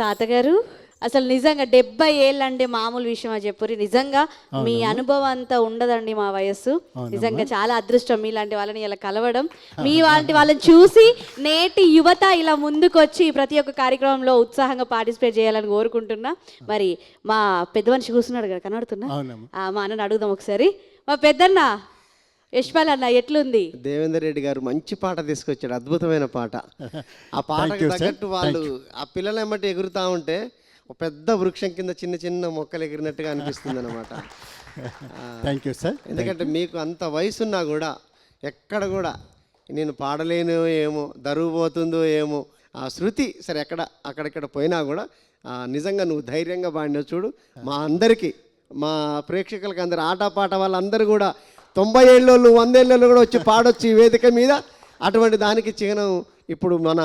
తాతగారు అసలు నిజంగా 70 ఏళ్ళు అంటే మామూలు విషయమా చెప్పురి. నిజంగా మీ అనుభవం అంతా ఉండదండి మా వయస్సు. నిజంగా చాలా అదృష్టం మీలాంటి వాళ్ళని ఇలా కలవడం. మీ లాంటి వాళ్ళని చూసి నేటి యువత ఇలా ముందుకొచ్చి ప్రతి ఒక్క కార్యక్రమంలో ఉత్సాహంగా పార్టిసిపేట్ చేయాలని కోరుకుంటున్నా. మరి మా పెద్ద మనిషి కూర్చున్నాడు కదా, కనబడుతున్నా, మా అన్నని అడుగుదాం ఒకసారి. మా పెద్దన్న యశ్పాల్ అన్న ఎట్లుంది? దేవేందర్ రెడ్డి గారు మంచి పాట తీసుకొచ్చాడు, అద్భుతమైన పాట. ఆ పాటకు తగ్గట్టు వాళ్ళు ఆ పిల్లలు ఏమంటే ఎగురుతా ఉంటే ఒక పెద్ద వృక్షం కింద చిన్న చిన్న మొక్కలు ఎగిరినట్టుగా అనిపిస్తుంది అనమాట. Thank you sir. ఎందుకంటే మీకు అంత వయసున్నా కూడా ఎక్కడ కూడా నేను పాడలేను ఏమో, దరువు పోతుందో ఏమో, ఆ శృతి సరే అక్కడెక్కడ పోయినా కూడా నిజంగా నువ్వు ధైర్యంగా పాడినావు చూడు. మా అందరికీ, మా ప్రేక్షకులకి అందరు ఆటపాట వాళ్ళందరూ కూడా 90 ఏళ్ళు 100 ఏళ్ళు కూడా వచ్చి పాడొచ్చు ఈ వేదిక మీద. అటువంటి దానికి చిహ్నం ఇప్పుడు మన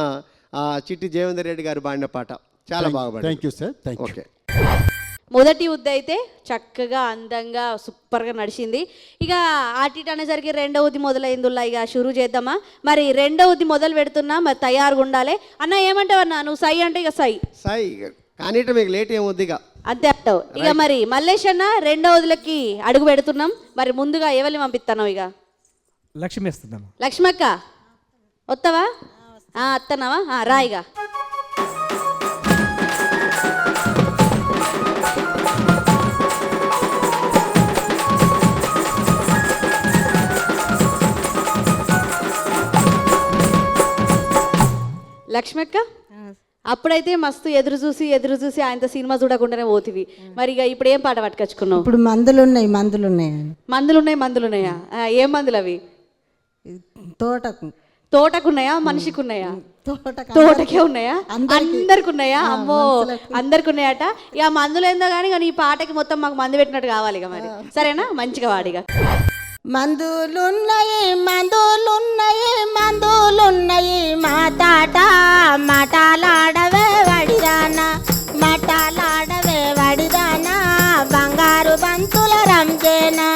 చిట్టి దేవేందర్ రెడ్డి గారు పాడిన పాట చాలా బాగా పాడారు. Thank you sir. Thank you. Okay. మొదటి ఉద్ద అయితే చక్కగా అందంగా సూపర్గా నడిచింది. ఇక ఆటిట్ అనేసరికి రెండవ ఉద్ది మొదలైందిలా. ఇక షురూ చేద్దామా? మరి రెండవ ఉద్ది మొదలు పెడుతున్నా, మరి తయారుగా ఉండాలి. అన్న ఏమంటావు అన్న? నువ్వు సై అంటే ఇక సై కానీ మీకు లేట్ ఏమొద్ది ఇక అంతే అంటావు. ఇక మరి మల్లేష్ అన్న రెండవ వదిలకి అడుగు పెడుతున్నాం. మరి ముందుగా ఎవరిని పంపిస్తున్నావు? ఇక లక్ష్మి వేస్తుందమ్మా. లక్ష్మక్క వస్తావా? వస్తున్నావా? రా. ఇక లక్ష్మక్క అప్పుడైతే మస్తు ఎదురు చూసి ఆయనతో సినిమా చూడకుండానే పోతివి. మరి ఇక ఇప్పుడు ఏం పాట పట్టుకొచ్చుకున్నావు? ఇప్పుడు మందులున్నాయి. మందులున్నాయా? ఏం మందులు అవి? తోటకున్నాయా? మనిషికున్నాయా? తోటకే ఉన్నాయా? అందరికి ఉన్నాయా? అమ్మో, అందరికి ఉన్నాయట. ఇక మందులు ఏందో కానీ ఈ పాటకి మొత్తం మాకు మందు పెట్టినట్టు కావాలి. ఇక మరి సరేనా? మంచిగా వాడిగా. మందులున్నాయి మా తాట మటాలాడవే వడిదానా బంగారు బంతుల రంజేనా.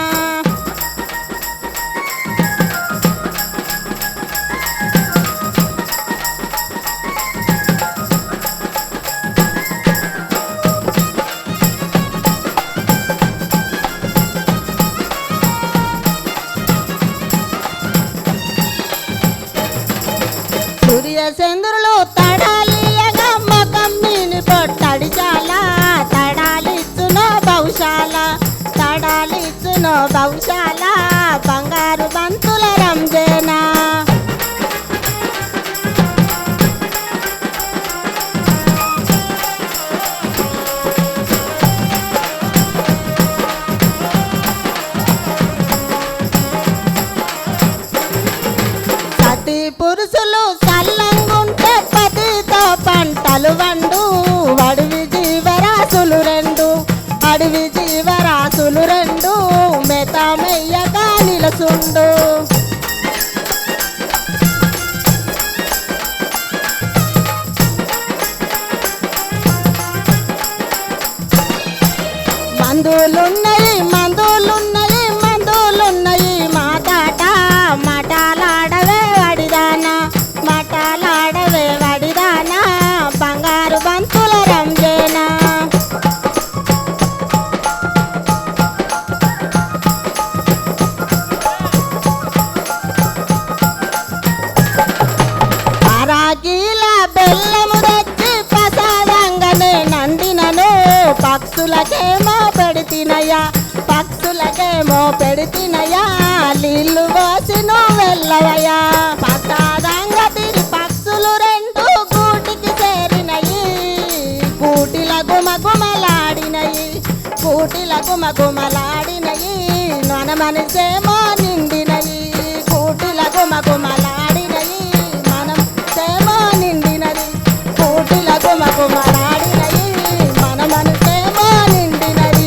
చంద్రులు తడాలియగా మకం మీని పొట్టడి చాలా తడాలిచ్చునో బహుశాల బంగారు బంతుల రంజేనా. సతి పురుషులు సల్లంగుంటే పతితో పంటలు వండు అడవి జీవరాశులు రెండు మెయ్యగా నిలసుండు. మందులున్నాయి మా తాట మటాలాడవే వడిదానా బంగారు బంతుల రంజేనా. అరాకీల బెల్లము తెచ్చి ప్రసాదంగానే నందినను పక్షులకేమో పెడితినయా నీళ్ళు పోసి నువ్వు వెళ్ళవయా. ప్రసాదంగా తిరి పక్షులు రెండు గూటికి చేరినయి కూటిల గుమగుమలాడినయి మన మనసేమో నిండినయి కూటిల గుమగుమలాడినయి మనం సేమో నిండినది కూటిల గుమగుమలాడినయి మన మనసేమో నిండినది.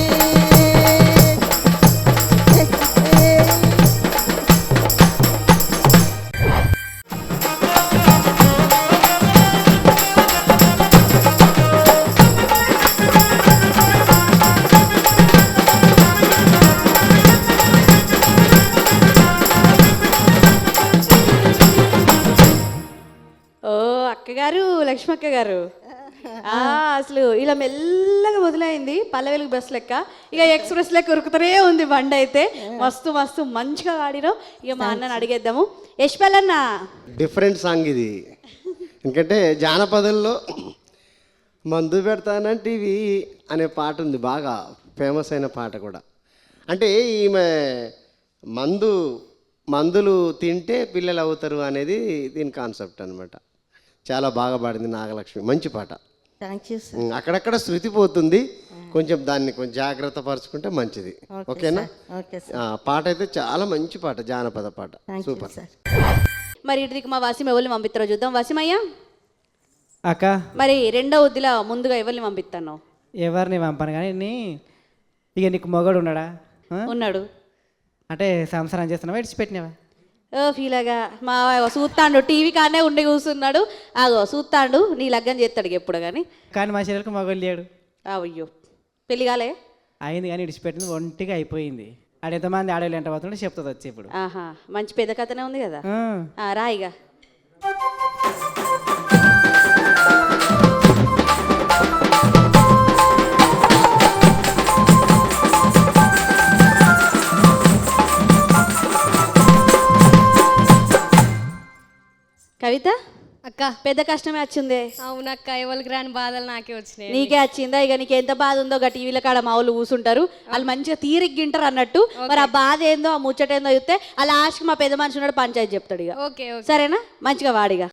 అక్కగారు, లక్ష్మక్క గారు అసలు ఇలా మెల్లగా మొదలైంది పల్లెవేలుగు బస్ లెక్క, ఇక ఎక్స్ప్రెస్ లెక్క ఉరుకుతూనే ఉంది బండి అయితే. మస్తు మస్తు మంచిగా వాడినావు. ఇక మా అన్నని అడిగేద్దాము. యశ్పలన్న, డిఫరెంట్ సాంగ్ ఇది. ఎందుకంటే జానపదంలో మందు పెడతానంటివి అనే పాట ఉంది, బాగా ఫేమస్ అయిన పాట కూడా. అంటే ఈమె మందులు తింటే పిల్లలు అవుతారు అనేది దీని కాన్సెప్ట్ అనమాట. చాలా బాగా పాడింది నాగలక్ష్మి, మంచి పాట. Thank you sir. అక్కడక్కడ శృతి పోతుంది, కొంచెం దాన్ని కొంచెం జాగ్రత్త పరుచుకుంటే మంచిది. ఓకేనా? Okay sir. పాట అయితే చాలా మంచి పాట, జానపద పాట, సూపర్. సార్. మరి ఇటుదికి మా వసీం ఎవరిని పంపిస్తారో చూద్దాం. వసీమయ్య, అక్క మరి రెండో ఉద్దిలో ముందుగా ఎవరిని పంపిస్తాను? ఎవరిని పంపను కానీ ఇక నీకు మొగడు ఉన్నాడా? ఉన్నాడు. అంటే సంసారం చేస్తున్నావా, ఇడిచిపెట్టినావా? ఫీలాగా మా చూస్తాడు, టీవీ కానే ఉండి కూర్చున్నాడు. ఆగో చూస్తాడు, నీ లగ్గం చేస్తాడు ఎప్పుడు కానీ. కానీ మా చెల్లెలకు మొగడు లేడు. అయ్యో, పెళ్ళి కాలే? అయింది కానీ ఇడిచిపెట్టింది, ఒంటిగా అయిపోయింది. ఆడ ఎంతమంది ఆడవాళ్ళు ఎంట పోతుంటే చెప్తుంది వచ్చి ఇప్పుడు. ఆహా, మంచి పెద్ద కథనే ఉంది కదా. ఆ. రాయిగా. కవిత అక్క, పెద్ద కష్టమే వచ్చిందే. అవునక్క, ఎవరికి రాని బాధలు నాకే వచ్చినాయి. నీకే వచ్చిందా? ఇక నీకు ఎంత బాధ ఉందో గా టీవీల కాడ మా వాళ్ళు కూర్చుంటారు, వాళ్ళు మంచిగా తీరిగ్గింటారు అన్నట్టు. మరి ఆ బాధ ఏందో, ఆ ముచ్చట ఏందో చూస్తే ఆ లాస్ట్కి మా పెద్ద మనిషి ఉన్నాడు, పంచాయతీ చెప్తాడు. ఇక ఓకే ఓకే. సరేనా? మంచిగా వాడిగా.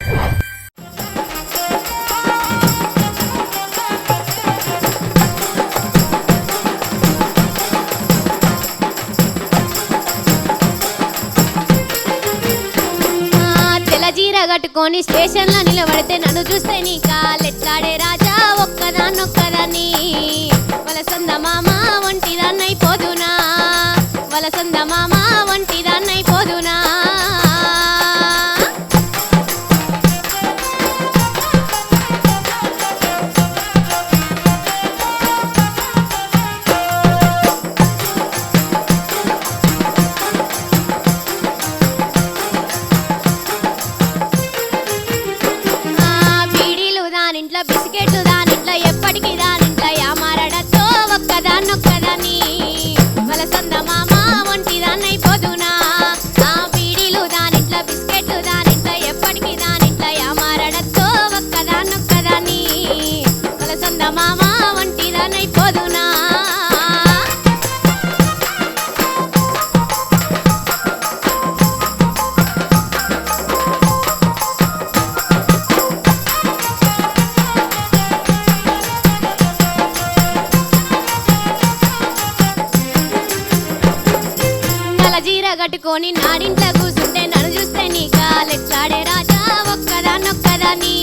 తెల్లజీర కట్టుకొని స్టేషన్లో నిలబడితే నన్ను చూస్తే నీ కాలెట్లాడే రాజా ఒక్కదాన్నొక్కదాన్ని. వలసంద మామ ఒంటిదాన్నైపోదునా, వలసంద మామ ఒంటిదాన్నైపోదునా. బిస్కెట్లు దానింట్లో ఎప్పటికీ దానింట్లో యామారడతో ఒక్కదాన్నొక్కదాన్ని. వలసంద మామ ఒంటిదాన్నైపోదునా. ఆ బీడీలు దానింట్లో బిస్కెట్లు దానింట్లో ఎప్పటికీ దానింట్లో యామారడతో ఒక్కదాన్నొక్కదాన్ని. వలసంద మామ ఒంటిదాన్నైపోదునా. జీర కట్టుకొని నాడింట్లో కూర్చుంటే నన్ను చూస్తే నీ కాలెట్లాడే రాజా ఒక్కదాన్నొక్కదాన్ని.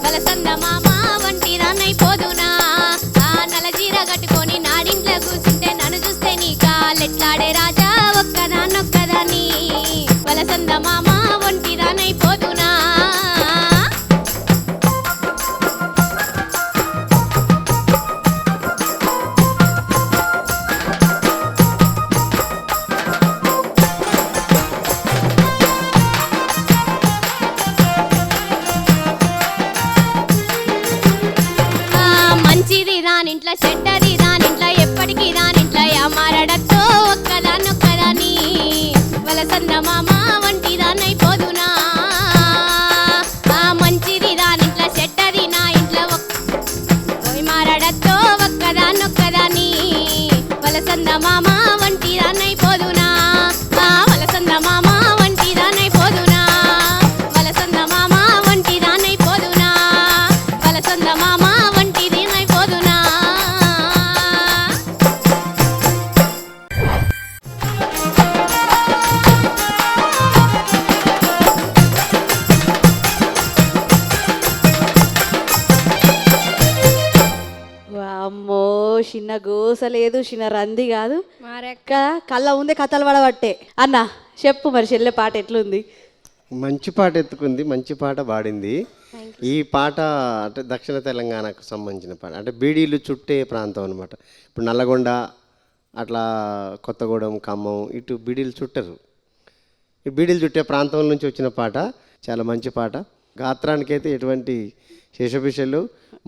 వలసంద మామ ఒంటిదాన్నైపోదునా. ఆ నల్ల జీర కట్టుకొని నాడింట్లో కూర్చుంటే నన్ను చూస్తే నీ కాలెట్లాడే రాజా ఒక్కదాన్నొక్కదాన్ని. వలసంద మామ ఒంటిదాన్నైపోదునా. దానింట్లో చెడ్డది దానింట్లో ఎప్పటికీ దానింట్లో యామారడతో ఒక్కదాన్నొక్కదాన్ని. వలసంద మామ ఒంటిదాన్నైపోదునా. ఆ మంచిది దానింట్లో చెడ్డది నా ఇంట్లో మారడతో ఒక్కదాన్నొక్కదాన్ని. వలసంద మామ ఒంటిదాన్నైపోదునా. ఆ వలసంద మామ ఒంటిదాన్నైపోదునా. వలసంద మామ ఒంటిదాన్నైపోదునా. వలసంద మామ చిన్న గోస లేదు, చిన్న రంది కాదు. మారెక్క కళ్ళ ఉందే కథలు పడబట్టే. అన్న చెప్పు మరి చెల్లె పాట ఎట్లుంది? మంచి పాట ఎత్తుకుంది, మంచి పాట పాడింది. ఈ పాట అంటే దక్షిణ తెలంగాణకు సంబంధించిన పాట, అంటే బీడీలు చుట్టే ప్రాంతం అనమాట. ఇప్పుడు నల్లగొండ అట్లా కొత్తగూడెం, ఖమ్మం ఇటు బీడీలు చుట్టరు. ఈ బీడీలు చుట్టే ప్రాంతం నుంచి వచ్చిన పాట, చాలా మంచి పాట. గాత్రానికైతే ఎటువంటి శేషభిషలు,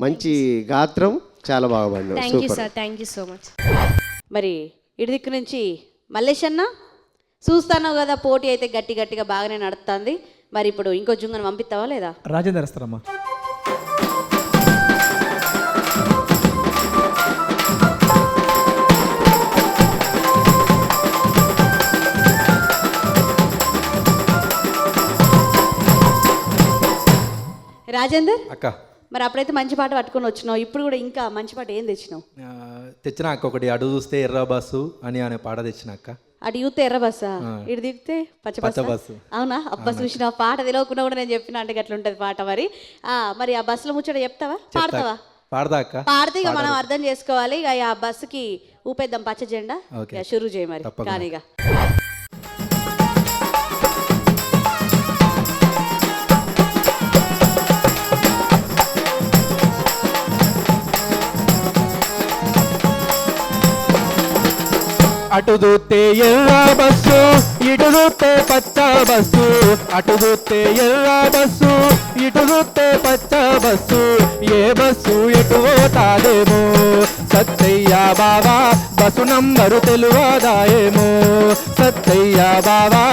మంచి గాత్రం, చాలా బాగా పాడినావు. Thank you super. Sir, thank you so much. మరి ఇటు దిక్కు నుంచి మల్లేష్ అన్న, చూస్తాను కదా పోటీ అయితే గట్టిగా బాగానే నడుస్తుంది. మరి ఇప్పుడు ఇంకో జుంగను పంపిస్తావా లేదా? రాజేందర్ వస్తారమ్మా. రాజేందర్ అక్క మరి అప్పుడైతే మంచి పాట పట్టుకొని వచ్చినావు, ఇప్పుడు కూడా ఇంకా మంచి పాట ఏం తెచ్చినావు? తెచ్చిన అక్క ఒకటి అడుగు చూస్తే ఎర్ర బస్సు అనే పాట తెచ్చిన అక్క. అటు యూత్ ఎర్ర బస్సా, ఇటు దిగితే పచ్చ పచ్చ బస్సా? బస్సు. అవునా? అబ్బా చూసిన పాట తెలియకుండా కూడా నేను చెప్పిన అంటే గట్ల ఉంటుంది పాట. మరి మరి ఆ బస్సులో ముచ్చట చెప్తావా, పాడతావా? పాడదా అక్క? పాడితే ఇక మనం అర్థం చేసుకోవాలి. ఇక ఆ బస్సుకి ఊపేద్దాం పచ్చ జెండా. ఓకే. ఇక షురూ చేయి మరి. తప్పకుండా. కానీగా అటు చూస్తే ఎర్ర బస్సు, ఇటు చూస్తే పచ్చ బస్సు. అటు చూస్తే ఎర్ర బస్సు, ఇటు చూస్తే పచ్చ బస్సు. ఏ బస్సు ఎటు పోతాదేమో, సత్తయ్య బావా బస్సు నంబరు తెలువదాయేమో, సత్తయ్య బావా.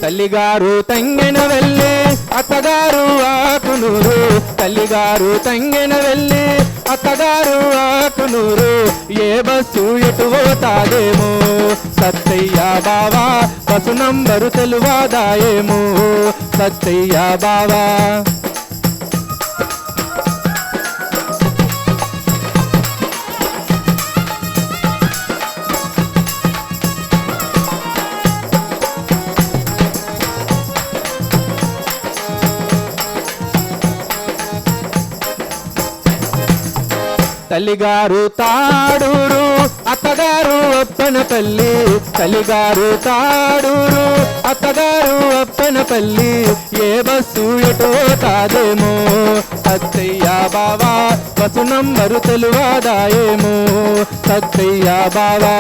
తల్లిగారు తంగెన వెళ్ళి అత్తగారు ఆకునూరు, తల్లిగారు తంగెన వెళ్ళి అత్తగారు ఆకునూరు. ఏ బస్సు ఎటు పోతాదేమో, సత్తయ్య బావా బస్సు నంబరు తెలువదాయేమో, సత్తయ్య బావా. తల్లిగారు తాడూరు, అత్తగారు అప్పనపల్లి, తల్లిగారు తాడూరు, అత్తగారు అప్పనపల్లి. ఏ బస్సు ఎటు పోతాదేమో, సత్తయ్య బావా బస్సు నంబరు తెలువదాయేమో, సత్తయ్య బావా.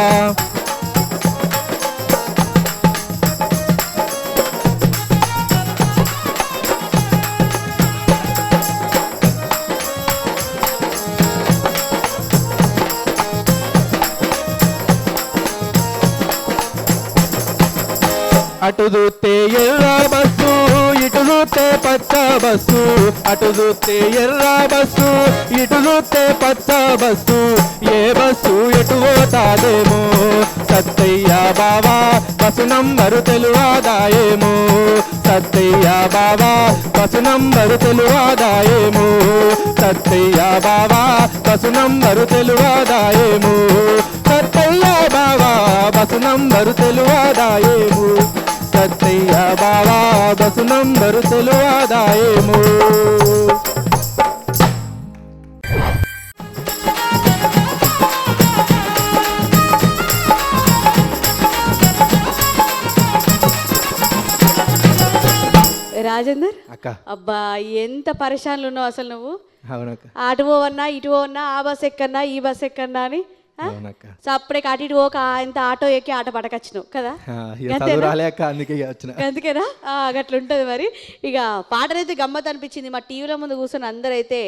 అటు చూస్తే ఎర్ర బస్సు, ఇటు చూస్తే పచ్చ బస్సు. అటు చూస్తే ఎర్ర బస్సు, ఇటు చూస్తే పచ్చ బస్సు. ఏ బస్సు ఎటు పోతాదేమో, సత్తయ్య బావా బస్సు నంబరు తెలువదాయేమో, సత్తయ్య బావా బస్సు నంబరు తెలువదాయేమో, సత్తయ్య బావా బస్సు నంబరు తెలువదాయేమో, సత్తయ్య బావా బస్సు నంబరు తెలువదాయేమో, సత్తయ్య బావా బస్సు నంబరు తెలువదాయేమో. రాజేందర్ అక్క అబ్బా ఎంత పరిశాన్లు ఉన్నావు అసలు నువ్వు. అవునక్క. అటు పోవన్నా ఇటు పోవన్నా, ఆ బస్ ఎక్కన్నా ఈ బస్ ఎక్కన్నా అని అవునక్క. సో అప్పుడే అటు ఇటు పోక ఇంత ఆటో ఎక్కి ఆటో పడకొచ్చినావు కదా. చదువు రాలే అక్క, అందుకే వచ్చిన. అందుకేనా? గట్లుంటుంది మరి. ఇక పాటనైతే గమ్మత్ అనిపించింది. మా టీవీలో ముందు కూర్చొని అందరైతే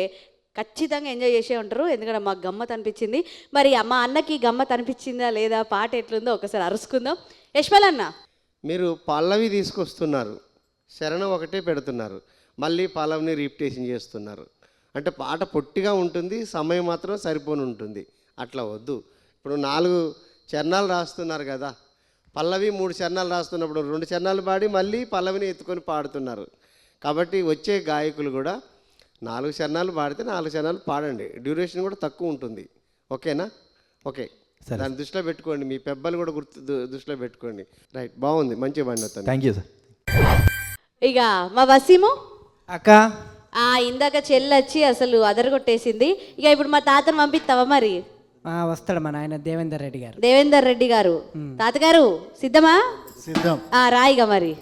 ఖచ్చితంగా ఎంజాయ్ చేసే ఉంటారు, ఎందుకంటే మాకు గమ్మత్ అనిపించింది. మరి మా అన్నకి గమ్మత్ అనిపించిందా లేదా, పాట ఎట్లుందో ఒకసారి అరుసుకుందాం. యశ్మల్ అన్న, మీరు పల్లవి తీసుకొస్తున్నారు, శరణం ఒకటే పెడుతున్నారు, మళ్ళీ పల్లవిని రిపిటేషన్ చేస్తున్నారు. అంటే పాట పొట్టిగా ఉంటుంది, సమయం మాత్రం సరిపోని ఉంటుంది. అట్లా వద్దు. ఇప్పుడు 4 చరణాలు రాస్తున్నారు కదా, పల్లవి 3 చరణాలు రాస్తున్నప్పుడు 2 చరణాలు పాడి మళ్ళీ పల్లవిని ఎత్తుకొని పాడుతున్నారు. కాబట్టి వచ్చే గాయకులు కూడా 4 చరణాలు పాడితే 4 చరణాలు పాడండి, డ్యూరేషన్ కూడా తక్కువ ఉంటుంది. ఓకేనా? ఓకే, దాన్ని దృష్టిలో పెట్టుకోండి, మీ పెబ్బలు కూడా దృష్టిలో పెట్టుకోండి. రైట్, బాగుంది, మంచిగా పాడిన. Thank you sir. ఇక మా వసీము అక్క ఇందాక చెల్లొచ్చి అసలు అదరగొట్టేసింది. ఇక ఇప్పుడు మా తాతను పంపిస్తావా మరి? వస్తాడు మా నాయన దేవేందర్ రెడ్డి గారు. దేవేందర్ రెడ్డి గారు, తాతగారు సిద్ధమా? సిద్ధం. రాయిగా మరి.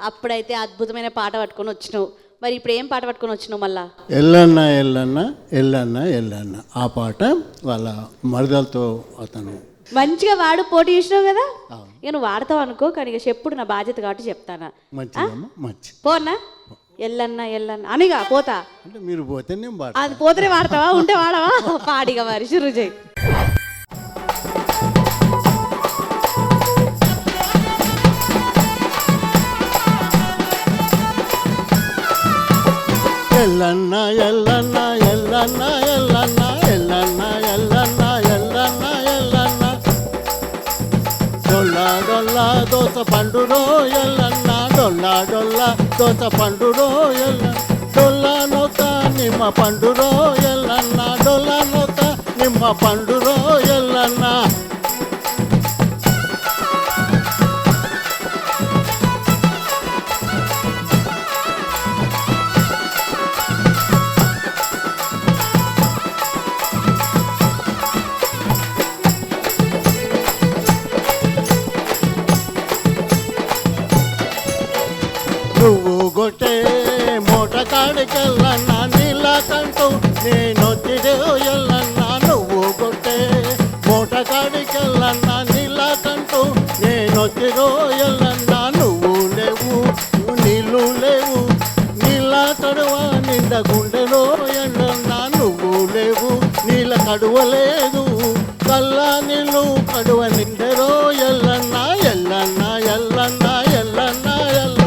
అప్పుడైతే అద్భుతమైన పాట పట్టుకొని వచ్చినావు. మరి ఇప్పుడు ఏం పాట పట్టుకొని వచ్చినావు మళ్ళా? ఎల్లన్న ఎల్లన్న ఎల్లన్న ఎల్లన్న ఆ పాట వాళ్ళ మరదలతో అతను మంచిగా వాడు పోటీ చేసినావు కదా, ఇక నువ్వు వాడతావు అనుకో, కానీ ఇక చెప్పుడు నా బాధ్యత కాబట్టి చెప్తానా. మంచిదమ్మా మంచి పోనా ఎల్లన్న ఎల్లన్న అనిగా పోతా అంటే మీరు పోతే నేను పాట అది పోతేనే వాడతావా, ఉంటే వాడవా? పాడిగా మరి షురు చేయి. ఎల్లన్న ఎల్లన్న ఎల్లన్న ఎల్లన్న ఎల్లన్న ఎల్లన్న ఎల్లన్న ఎల్లన్న డొల్లా డొల్లా దోస పండురో ఎల్లన్న డొల్లా డొల్లా దోస పండురో ఎల్లన్న డొల్లా నోత నిమ్మ పండురో ఎల్లన్న డొల్లా నోత నిమ్మ పండురో ఎల్లన్న నువ్వు గొట్టే మూట కాడికెళ్ళన్నా నీళ్ళకంటూ నేనొచ్చిడే ఎల్లన్నా నువ్వు గొట్టే మూట కాడికెళ్ళన్నా నీళ్ళకంటూ నేనొచ్చిరో ఎల్లన్నా నువ్వు లేవు నీళ్ళు లేవు నీళ్ళ కడువ నిండ గుండెలో ఎల్లన్నా నువ్వు లేవు నీళ్ళ కడువలేదు కల్లా నీళ్ళు కడువ నిండెరో ఎల్లన్నా ఎల్లన్నా ఎల్లన్నా ఎల్లన్నా ఎల్లన్నా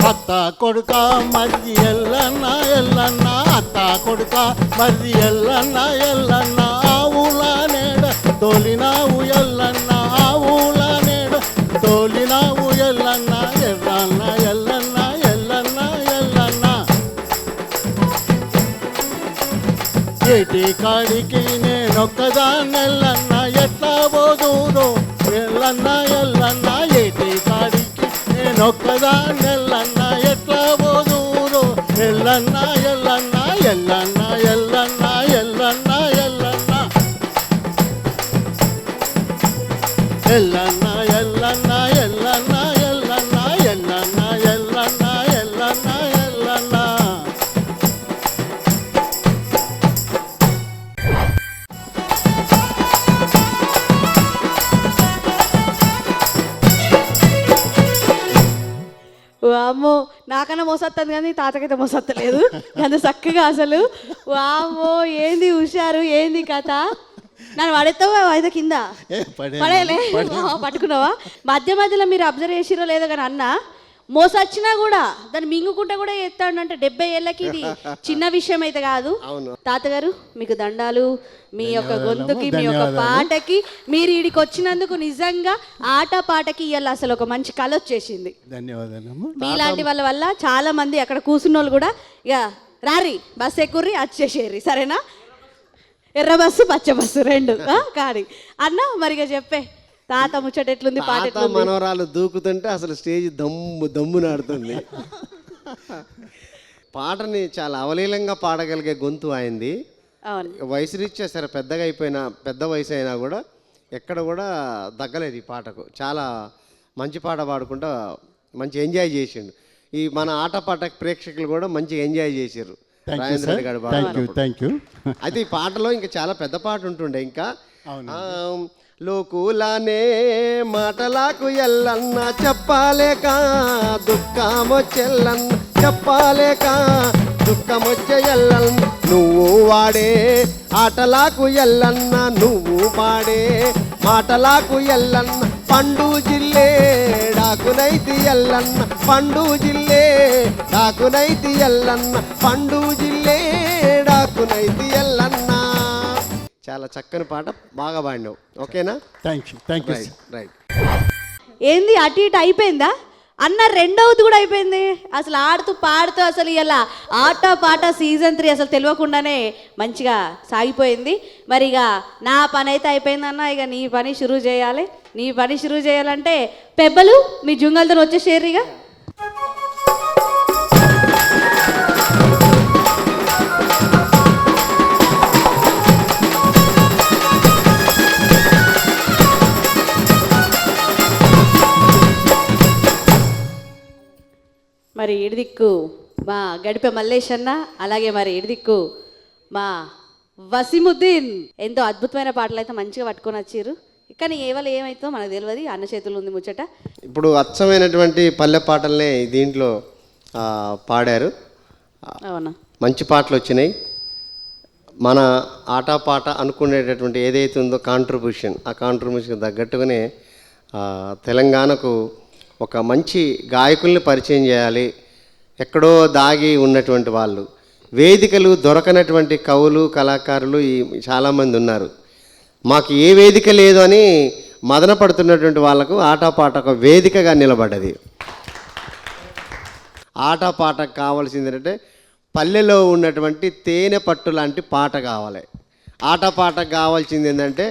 అత్త కొడుక మరి ఎల్లన్న ఎల్లన్న అత్త కొడుక మరి ఎల్లన్న ఎల్లన్న ఆవుల నేడ తోలినావు ఎల్లన్న ఆవుల నేడ తోలినావు ఎల్లన్న ఎల్లన్న ఎల్లన్న ఎల్లన్న ఎల్లన్న ఏటి కాడికి నేనొక్కదాన్నెల్లన్న ఎట్లా పోదూరో ఎల్లన్న ఎల్లన్న ఏటి కాడికి నేనొక్కదాన్నెల్లన్న ఎట్లా పోదూరో ఎల్లన్న ఎల్లన్న ఎల్లన్న ఎల్లన్న ఎల్లన్న ఎల్లన్న ఎల్లన్న ఎల్లన్న ఎల్లన్న ఎల్లన్న ఎల్లన్న ఎల్లన్న ఎల్లన్న ఎల్లన్న వామ్మో, నాకన్నా మోసొస్తుంది కానీ తాతకైతే మోసొత్తలేదు అంత చక్కగా అసలు. వామ్మో, ఏంది హుషారు, ఏంది కథ. నన్ను పడేస్తావా అయితే కింద? పడేలే, పట్టుకున్నావా? మధ్య మధ్యలో మీరు అబ్జర్వ్ చేసిరో లేదో కానీ అన్న మోసొచ్చినా కూడా దాన్ని మింగుకుంటా కూడా ఎత్తాడు. అంటే 70 ఏళ్ళకి ఇది చిన్న విషయం అయితే కాదు. తాతగారు మీకు దండాలు, మీ యొక్క గొంతుకి, మీ యొక్క పాటకి, మీరు ఈడికి వచ్చినందుకు నిజంగా ఆట పాటకి ఇవాళ అసలు ఒక మంచి కళ వచ్చేసింది. ధన్యవాదాలు. మీలాంటి వాళ్ళ వల్ల చాలా మంది అక్కడ కూర్చున్న వాళ్ళు కూడా ఇక రారి బస్సు ఎక్కుర్రి వచ్చేసేరి, సరేనా? ఎర్ర బస్సు పచ్చ బస్సు రెండు కాడి అన్న. మరిగా చెప్పే తాత ముచ్చట ఎట్లుంది, పాట ఎట్లుంది? మనవరాలు దూకుతుంటే అసలు స్టేజ్ దమ్ము నాడుతుంది. పాటని చాలా అవలీలంగా పాడగలిగే గొంతు అయింది. అవును, వయసు రీత్యా సరే పెద్దగా అయిపోయినా, పెద్ద వయసు అయినా కూడా ఎక్కడ కూడా దగ్గలేదు ఈ పాటకు. చాలా మంచి పాట పాడుకుంటా మంచి ఎంజాయ్ చేసిండు. ఈ మన ఆట పాట ప్రేక్షకులు కూడా మంచి ఎంజాయ్ చేశారు. రాజేంద్ర రెడ్డి గారు థ్యాంక్ యూ. అయితే ఈ పాటలో ఇంకా చాలా పెద్ద పాట ఉంటుండే. ఇంకా లోకులానే మాటలకు ఎల్లన్న చెప్పాలేక దుఃఖమొచ్చెల్లన్న చెప్పాలేక దుఃఖమొచ్చే ఎల్లన్న నువ్వు వాడే ఆటలకు ఎల్లన్న నువ్వు పాడే మాటలకు ఎల్లన్న పండు జిల్లే డాకునైతి ఎల్లన్న పండు జిల్లే డాకునైతి ఎల్లన్న పండు జిల్లే డాకునైతి ఎల్లన్న. చాలా చక్కని పాట, బాగా పాడినావు. ఓకేనా? Thank you. రైట్. ఏంది అటు ఇటు అయిపోయిందా? అన్న రెండవది కూడా అయిపోయింది. అసలు ఆడుతూ పాడుతూ అసలు ఇలా ఆట పాట సీజన్ 3 అసలు తెలియకుండానే మంచిగా సాగిపోయింది. మరి ఇక నా పని అయితే అయిపోయిందన్న, ఇక నీ పని షురూ చేయాలి. నీ పని షురూ చేయాలంటే పెబ్బలు మీ జుంగల్తో వచ్చేసేరు ఇక. మరి ఇడిదిక్కు మా గడిపే మల్లేష్ అన్న, అలాగే మరి ఇడిదిక్కు మా వసీముద్దీన్ ఎంతో అద్భుతమైన పాటలు అయితే మంచిగా పట్టుకొని వచ్చారు. కానీ ఏవల్ల ఏమైతుందో మనకు తెలియదు, అన్న చేతులు ఉంది ముచ్చట. ఇప్పుడు అచ్చమైనటువంటి పల్లె పాటలనే దీంట్లో పాడారు. అవునా, మంచి పాటలు వచ్చినాయి. మన ఆటపాట అనుకునేటటువంటి ఏదైతే ఉందో కాంట్రిబ్యూషన్, ఆ కాంట్రిబ్యూషన్ తగ్గట్టుగానే తెలంగాణకు ఒక మంచి గాయకుల్ని పరిచయం చేయాలి. ఎక్కడో దాగి ఉన్నటువంటి వాళ్ళు, వేదికలు దొరకనటువంటి కవులు కళాకారులు చాలామంది ఉన్నారు. మాకు ఏ వేదిక లేదు అని మదన పడుతున్నటువంటి వాళ్ళకు ఆటపాట ఒక వేదికగా నిలబడ్డది. ఆటపాటకు కావాల్సింది ఏంటంటే పల్లెలో ఉన్నటువంటి తేనె పట్టు లాంటి పాట కావాలి. ఆటపాటకు కావాల్సింది ఏంటంటే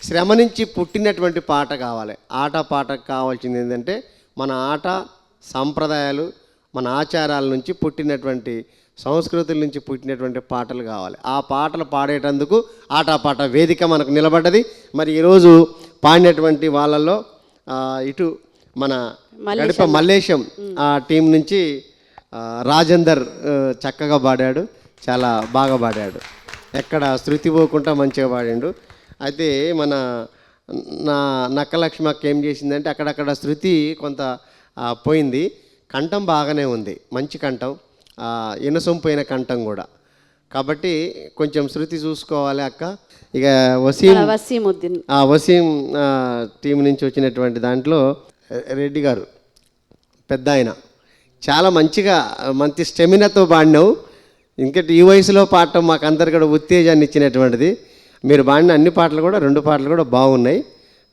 శ్రమ నుంచి పుట్టినటువంటి పాట కావాలి. ఆటపాటకు కావాల్సింది ఏంటంటే మన ఆట సంప్రదాయాలు, మన ఆచారాల నుంచి పుట్టినటువంటి సంస్కృతుల నుంచి పుట్టినటువంటి పాటలు కావాలి. ఆ పాటలు పాడేటందుకు ఆటపాట వేదిక మనకు నిలబడ్డది. మరి ఈరోజు పాడినటువంటి వాళ్ళల్లో ఇటు మన గడిప మల్లేశం ఆ టీం నుంచి రాజేందర్ చక్కగా పాడాడు, చాలా బాగా పాడాడు, ఎక్కడ శృతి పోకుండా మంచిగా పాడాడు. అయితే మన నక్కలక్ష్మి అక్క ఏం చేసిందంటే అక్కడక్కడ శృతి కొంత పోయింది, కంఠం బాగానే ఉంది, మంచి కంఠం, ఇనసొంపోయిన కంఠం కూడా. కాబట్టి కొంచెం శృతి చూసుకోవాలి అక్క. ఇక వసీం టీం నుంచి వచ్చినటువంటి దాంట్లో రెడ్డి గారు పెద్ద ఆయన చాలా మంచిగా మంచి స్టెమినాతో పాడినావు. ఇంకటి ఈ వయసులో పాడటం మాకు అందరు కూడా ఉత్తేజాన్ని ఇచ్చినటువంటిది. మీరు పాడిన అన్ని పాటలు కూడా 2 పాటలు కూడా బాగున్నాయి.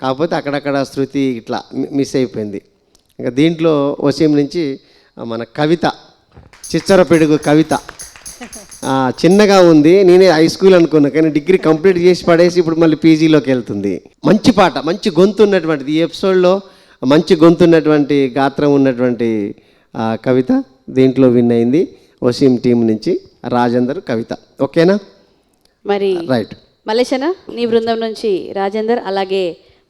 కాకపోతే అక్కడక్కడ శృతి ఇట్లా మిస్ అయిపోయింది. ఇంకా దీంట్లో వసీం నుంచి మన కవిత, చిచ్చర పిడుగు కవిత చిన్నగా ఉంది. నేనే హై స్కూల్ అనుకున్నా, కానీ డిగ్రీ కంప్లీట్ చేసి పడేసి ఇప్పుడు మళ్ళీ పీజీలోకి వెళ్తుంది. మంచి పాట, మంచి గొంతు ఉన్నటువంటిది. ఈ ఎపిసోడ్లో మంచి గొంతు ఉన్నటువంటి గాత్రం ఉన్నటువంటి కవిత దీంట్లో విన్ అయింది. వసీం టీం నుంచి రాజేందర్ కవిత. ఓకేనా? మరి రైట్. మల్లేశన నీ బృందం నుంచి రాజేందర్, అలాగే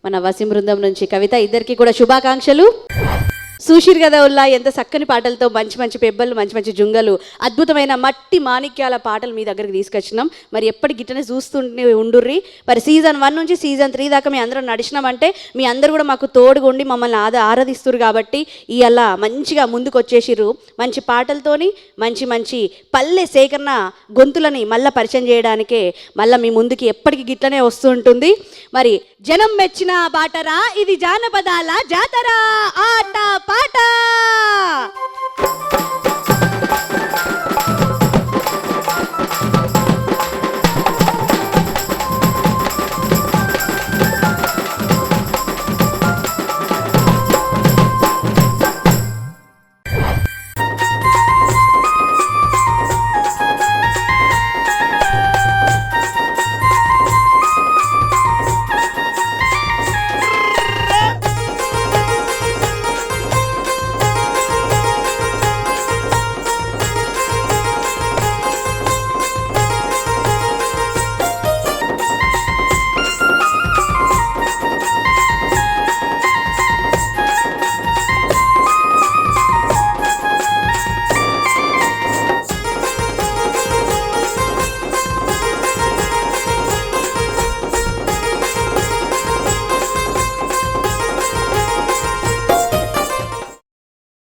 మన వసీం బృందం నుంచి కవిత, ఇద్దరికి కూడా శుభాకాంక్షలు. చూసిరు కదా ఉల్లా ఎంత చక్కని పాటలతో మంచి మంచి పెబ్బలు, మంచి మంచి జుంగలు, అద్భుతమైన మట్టి మాణిక్యాల పాటలు మీ దగ్గరికి తీసుకొచ్చినాం. మరి ఎప్పటి గిట్టనే చూస్తుంటే ఉండుర్రి. మరి సీజన్ 1 నుంచి సీజన్ 3 దాకా మీ అందరం నడిచినామంటే మీ అందరు కూడా మాకు తోడుగా ఉండి మమ్మల్ని ఆరాధిస్తున్నారు. కాబట్టి ఇవాళ మంచిగా ముందుకు వచ్చేసిర్రు. మంచి పాటలతోని మంచి మంచి పల్లె సేకరణ గొంతులని మళ్ళీ పరిచయం చేయడానికే మళ్ళీ మీ ముందుకి ఎప్పటికి గిట్లనే వస్తూ ఉంటుంది. మరి జనం మెచ్చిన బాటరా, ఇది జానపదాల జాతర, ఆట పాట.